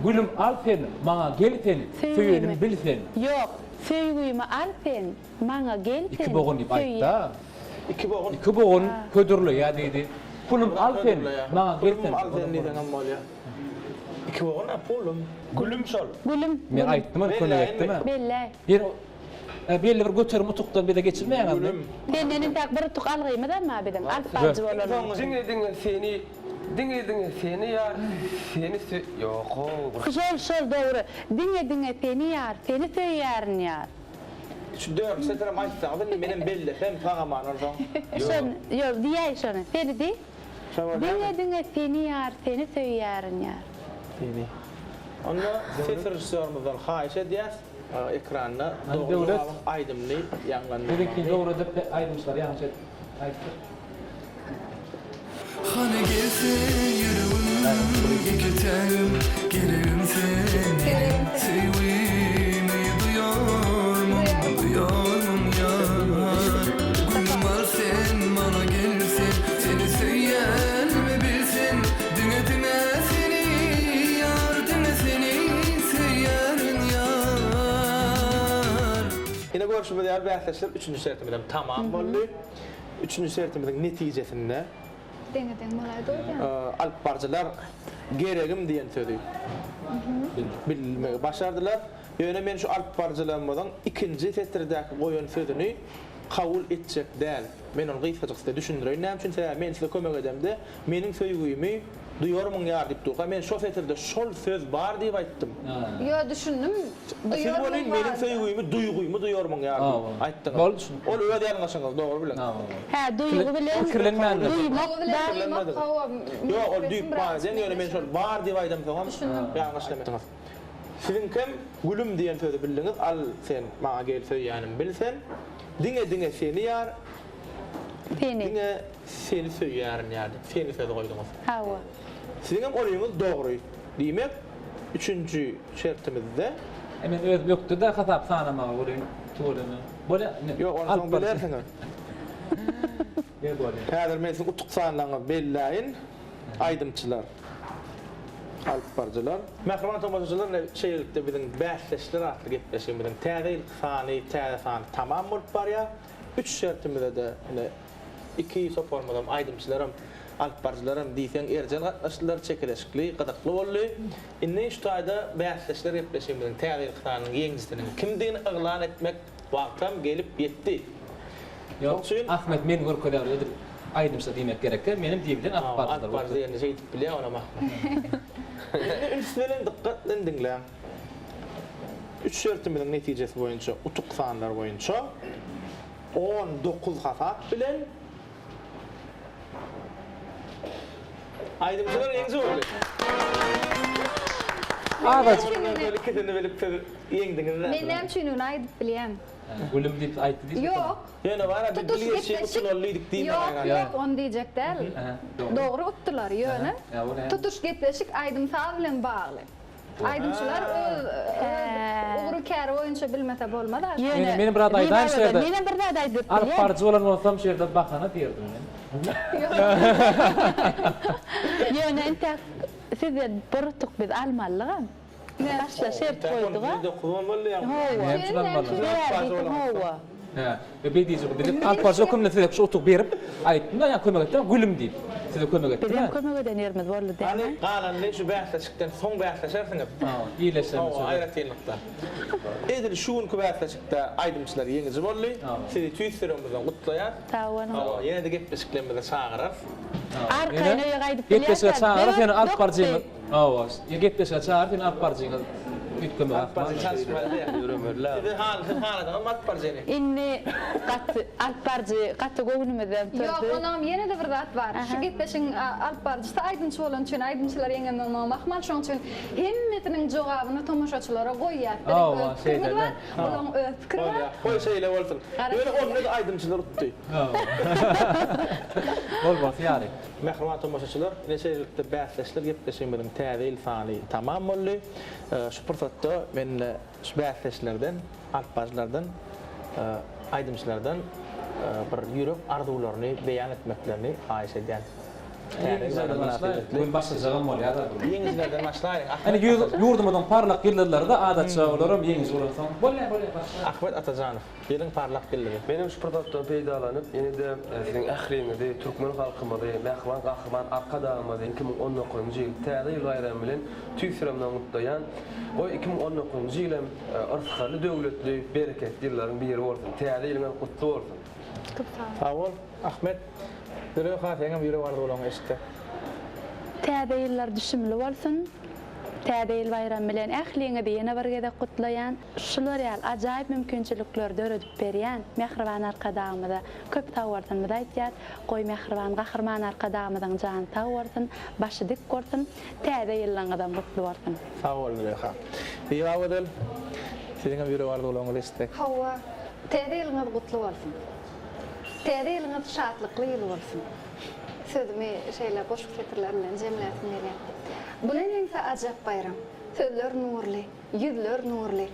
Gülüm al sen maňa gel sen söýýänimi bilsen. Yok, söýgüými al sen maňa gelsen. İki bogun ip aýtda. İki bogun. İki bogun hödürle ýa diýdi. Pulum al sen maňa gel sen. Al sen diýen bolýar. İki bogun pulum. Gülüm şol. Gülüm. Men aýtdym, könek etdimi? Belle. Bir belli bir götürüm utukdan bir de geçirmeýän adam. Senin tak bir tuk algymy da ma bidim. Al parçy bolan. Diňe seni. Diňe seni ýar. Seni yok. Şol dogry. Diňe seni ýar, seni söýýärin ýar. Şu dört setirem aýtsaňyz menem belli hem pagaman ordan. Şon, ýok, diýäň şonu. Seni di. Diňe seni ýar, seni söýýärin ýar. Seni. Onda setir rejissörümizden haýyş edýäs. Ekranda Döwlet aýdymly ýanglandy. Bizimki dogry dep aýdymşlar ýançy aýtdy. Hani gelsen yüreğim yeketem gelerim seni sevimi duyuyorum yar. Gülüm al sen bana gelsen seni söyleyen mi görüşmede ýaly bäsleşler 3-nji sertimden tamam boldy. 3-nji sertimden netijesinde Deňe bolaydy o. alp barjylar geregim diýen sözi. Bilmegi başardylar. Ýöne men şu alp barjylarymyň ikinji setirdäki goýan sözüni kabul etjek däl. Men onu gysgaçykda düşündirýän. Näme üçin men size kömek edemde, meniň söýgüýümi duýarmyň ýar diýip durýar. Men şo setirde şol söz bar diýip aýtdym. Yo düşündüm. Siz bolýan meniň söýgüýümi duýguýmy duýarmyň ýar diýip aýtdyň. Bol düşün. Ol öýde ýalňaşyňyz dogry bilen. Ha, duygu bilen Kirlenmeli. duymak Yo, ol duýup bazen ýöne men şol bar diýip aýdym soňam ýalňaşlamadyňyz. Sizin kim gülüm diýen sözi bildiňiz, al sen maňa gel söýýänim bilsen, diňe seni ýar, peni. diňe seni söýýärin ýardy. Seni sözi goýdyňyz. Hawa. Sizin hem olayınız dogry. Diýmek, 3-nji şertimizde Hemen öz ýokdy da hasap sanamagy bolýan. Toýlamy. Bola ýok, onu soň bilersiň. Gel bola. Häzir men siň utuk sanlaryňy belläýin. Aýdymçylar. Alp barjylar. Mähriman tomaşaçylar şeýlikde biziň bäsleşler atly gepleşen biziň täzil sany tamam bolup barýar. 3 şertimizde de 2 sopormadan aýdymçylarym alp barjylarym diýsen erjel gatnaşdylar çekileşikli, gadakly boldy. Indi şu taýda bäsleşler gepleşen biziň täzil sanyň ýeňisini kimdigini yglan etmek wagtam gelip ýetdi. Yok, Ahmet men görkezler edir. Aýdymsa diýmek gerekdir. Menim diýbilen Alp akbarlar. barjy ýerine şeýdip bilýär ona mah. Ünsülen dikkatlen dinle. 3 şertimizin netijesi boyunca, utuk sanlar boyunca 19 hasap bilen aydımcılar ýeňsi boldy. Ağaç. Böyle ketini bilip ýeňdiňiz. Men näme üçin onu aýdyp bilýän? Gülüm diýip aýtdy diýip. Yok. Ýöne bara bir Tutuş bilýär şey gitleşik. usulollydyk diýip Yok, onu diyecek değil. Doğru. Doğru uttular yönü. Ya, o ne? Tutuş getleşik aydımsal bilen bağlı. Aydımçılar uğru kârı oyunca bilmese bolmadı. Benim bir adaydan şerde. Benim bir adaydan Alp barjy bolan bolsam şerde bakana diýerdim men. Yöne ente size bortuk biz almallyga. Başla şert koyduga. Hawa. Ha, bir diýjek bilip alp barjy kömlese şu otup berip aýtdym da ýa kömek etdim, gülüm diýip. Size kömek etdim. Bizim kömek eden yerimiz boldy Hani değil mi? galan ne şu bäsleşikden soň bäsleşersiňiz. İyileşsemiz. Aýratynlykda. Edir şuun kubäsleşikde aýdymçylar ýeňizi boldy. Sizi tüýsürümizden gutlaýar. Tawana. Ýene de gepleşiklerimize çağırar. Arkayna ýaýdyp Gepleşe çağırıp ýene alp barjyny. Awas. Gepleşe çağırıp ýene alp barjyny ütköme atmak. Sizi haladan alp barjyny. inni alp barjy gaty gownumyzdan Yok, turdy. onam yine de bir zat var. Şu gitleşin alp barjysta aydınçı bolan üçin aydınçylar ýeňenden mahmal şoň üçin hemmetiniň jogabyny tomaşaçylara goýýar. Olan öz pikir var. Koy şeýle bolsun. Ýöne onu da aýdymçylar utdy. Bol bol ýary. Mähriman tomaşaçylar, neçelikde bäsleşler gepleşen bilen täze sany tamam boldy. Şu pursatda men şu bäsleşlerden, alp barjylardan, aýdymçylardan bir ýürek arzuwlaryny beýan etmeklerini haýyş edýän. Gün başlayan bolýar da. Ýeňizlerden başlaýar. Hani ýurdumyň parlak ýyllarynda adatça olaram ýeňiz bolan. Bolýar başla. Ahmet Atajanow, ýeriň parlak dilleri. Benim şu prototypdan peýdalanyp, ýene de siziň ähliňizde, türkmen halkymyzy, mähriman gahryman arkadaşymyzy 2019-njy ýyl täze ýyl bayram bilen tüýsüremden gutlaýan. O 2019-njy ýylym arsyqly döwletli bereketli ýyllaryň biri bolsun. Täze ýylyň gutly bolsun. Sağ ol Ahmet. Döre hatyňa biri bar bolan işte. Täze ýyllar düşümli bolsun. Täze ýyl bayram bilen ähliňizi ýene bir gede gutlaýan, şular ýaly ajaýyp mümkinçilikler döredip berýän mähriban arkadaşymyza köp tawardan aýtýar. Goý mähriban gahrman arkadaşymyzyň jany tawarsyn, başy dik gorsun, täze ýyllaňyzdan gutly bolsun. Sağ ol Döre ha. Ýa wedel. Siziň biri bar bolan istek. Hawa, täze ýylyňyz gutly bolsun. Täze ýylyňyz şatlykly ýyl bolsun. Sözümi şeyler boşluk setirlerinden cemletim gelýär. Bulan ýeňse ajap bayram. Sözler nurly, ýüzler nurly,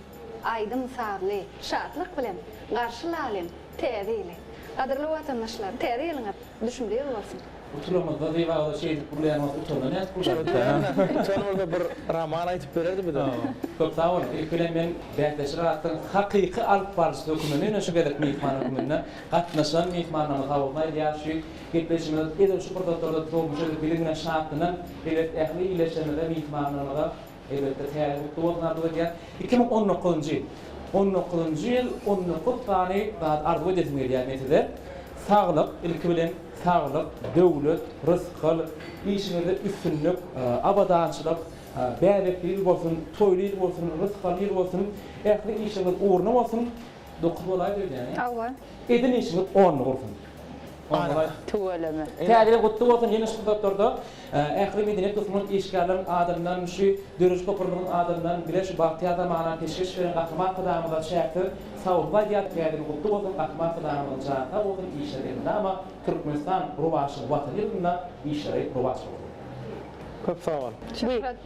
aýdym sarly, şatlyk bilen garşylaly, täze ýyly. Adyrly watandaşlar, täze ýylyňyz düşümli ýyl bolsun. Utulamazda diýwagda şeýdi burlaýan utulan näet bu. Sonra bir roman aýtyp bererdi bir de. Köp sağ ol. İlkelen men bähdeşir atdyň hakyky alyp barys dokumentyny şu gedek mehman dokumentyne gatnaşan mehmanlary taýýan ýa-şy gepleşmede edil şu portatlarda tolmuş bilimine şartlanan devlet ähli ileşmede mehmanlara elbette täýär bolýardy diýär. 2019-njy ýyl 19-njy ýyl 19 tany arzu edilmeli ýa-ni sağlyk ilki bilen sağlyk, döwlet, rızkyl, işlerde üstünlük, abadançylyk, bäreklik bolsun, toýlyk bolsun, rızkyl bolsun, ähli işlerde uğruna bolsun, dokuz bolay diýär. Awa. Edin işiniz 10 bolsun. Tuwalama. Täze gutdy bolsun ýene şu doktorda ähli medeniyet gysmynyň işgärlerini adamdan şu dörüş gopurlygyň adamdan bile şu bagty adamana teşkil beren gahmat adamyna şäkdir. Sawba ýat täze gutdy bolsun gahmat adamyna jata bolsun işlerinde ama Türkmenistan ruwaşy wagty ýylynda işleri ruwaşy. Köp sağ ol.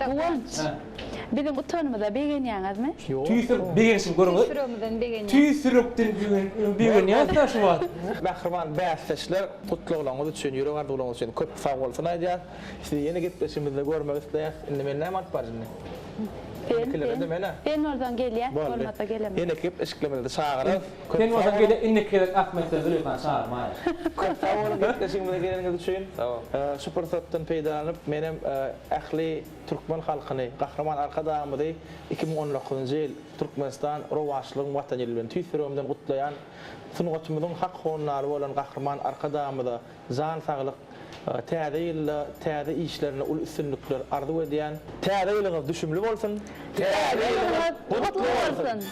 Guwanç. Bizim utanmada begen ýaňazmy? Tüýsür begensin görüňiz. Sürümden begen. Tüýsürükden begen ýa-da şu wat. Bahriman bäsleşler gutluglaryňyz üçin, ýürek arzuwlaryňyz üçin köp sağ bolsun aýdýar. Siz ýene gitmeşimizde görmek isleýär. Indi men näme atyp barjyny? Ben oradan gelýär, hormatda gelem. Ýene kep eşiklemede çağıryp, Sen bolsa gele inniklerek Ahmetden Züleyhan çağırma. köp sağ bolun gitmeşimizde geleniňiz üçin. Şu pursatdan peýdalanyp menem ähli türkmen halkyny, Gahraman Arkadamydy 2019-njy ýyl Türkmenistan rowaşlygyň watan ýyly bilen tüýsürümden gutlaýan sunugatymyzyň hak honlary bolan Gahraman Arkadamyda jan saglyk täze ýylda täze işlerine ul üstünlükler arzu edýän täze ýylyňyz düşümli bolsun. Täze ýylyňyz gutly bolsun.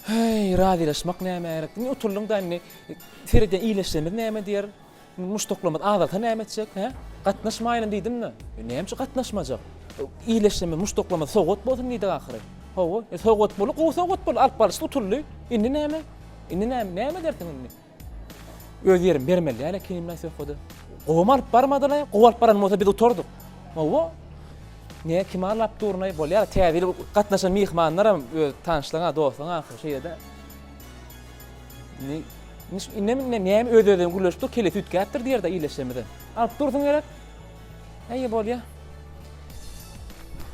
Hey, radileşmek näme gerek? Ni oturluňda ni sereden iýleşmemiz näme diýer? Muştoklamat azalta näme etjek, he? Gatnaşmaýyn diýdimmi? Näme gatnaşmajak? Iýleşmemiz muştoklamat sogat bolsun diýdi ahyry. Hawa, sogat bolup, o sogat bolup alyp barysy oturly. Indi näme? Indi näme dertiň indi? Öz ýerim bermeli, ýa-ni kinim näse gowy. Gowam alyp barmadylar, gowy alyp baran bolsa biz oturduk. Hawa, ne kim alıp durunay bolýar, täze gatnaşan mehmanlaram tanışlaryňa, dostlaryňa şeýde. Näme ödeden gülleşip dur, kelep ütgäpdir diýer da iýleşmede. Alyp durdyň gerek. Eýe bolýar.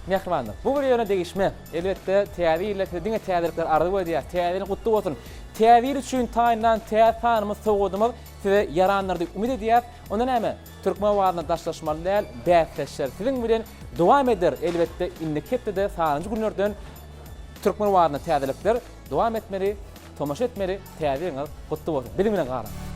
Mehmanlar, bu bir ýöne degişme. Elbetde täze ýerlerde diňe täzelikler ardy bolýar. Täzeni gutly bolsun. Täze üçin taýynan täze tanymyz sogadymyz size yaranlar diýip umyt edýär. Onda näme? Türkmen wadyna daşlaşmaly däl, bäsleşler. Siziň bilen dowam eder. Elbetde indiketde de saňjy günlerden Türkmen wadyna täzelikler dowam etmeli, tomaşa etmeli, täze ýyňyz gutly bolsun. Bilim bilen gara.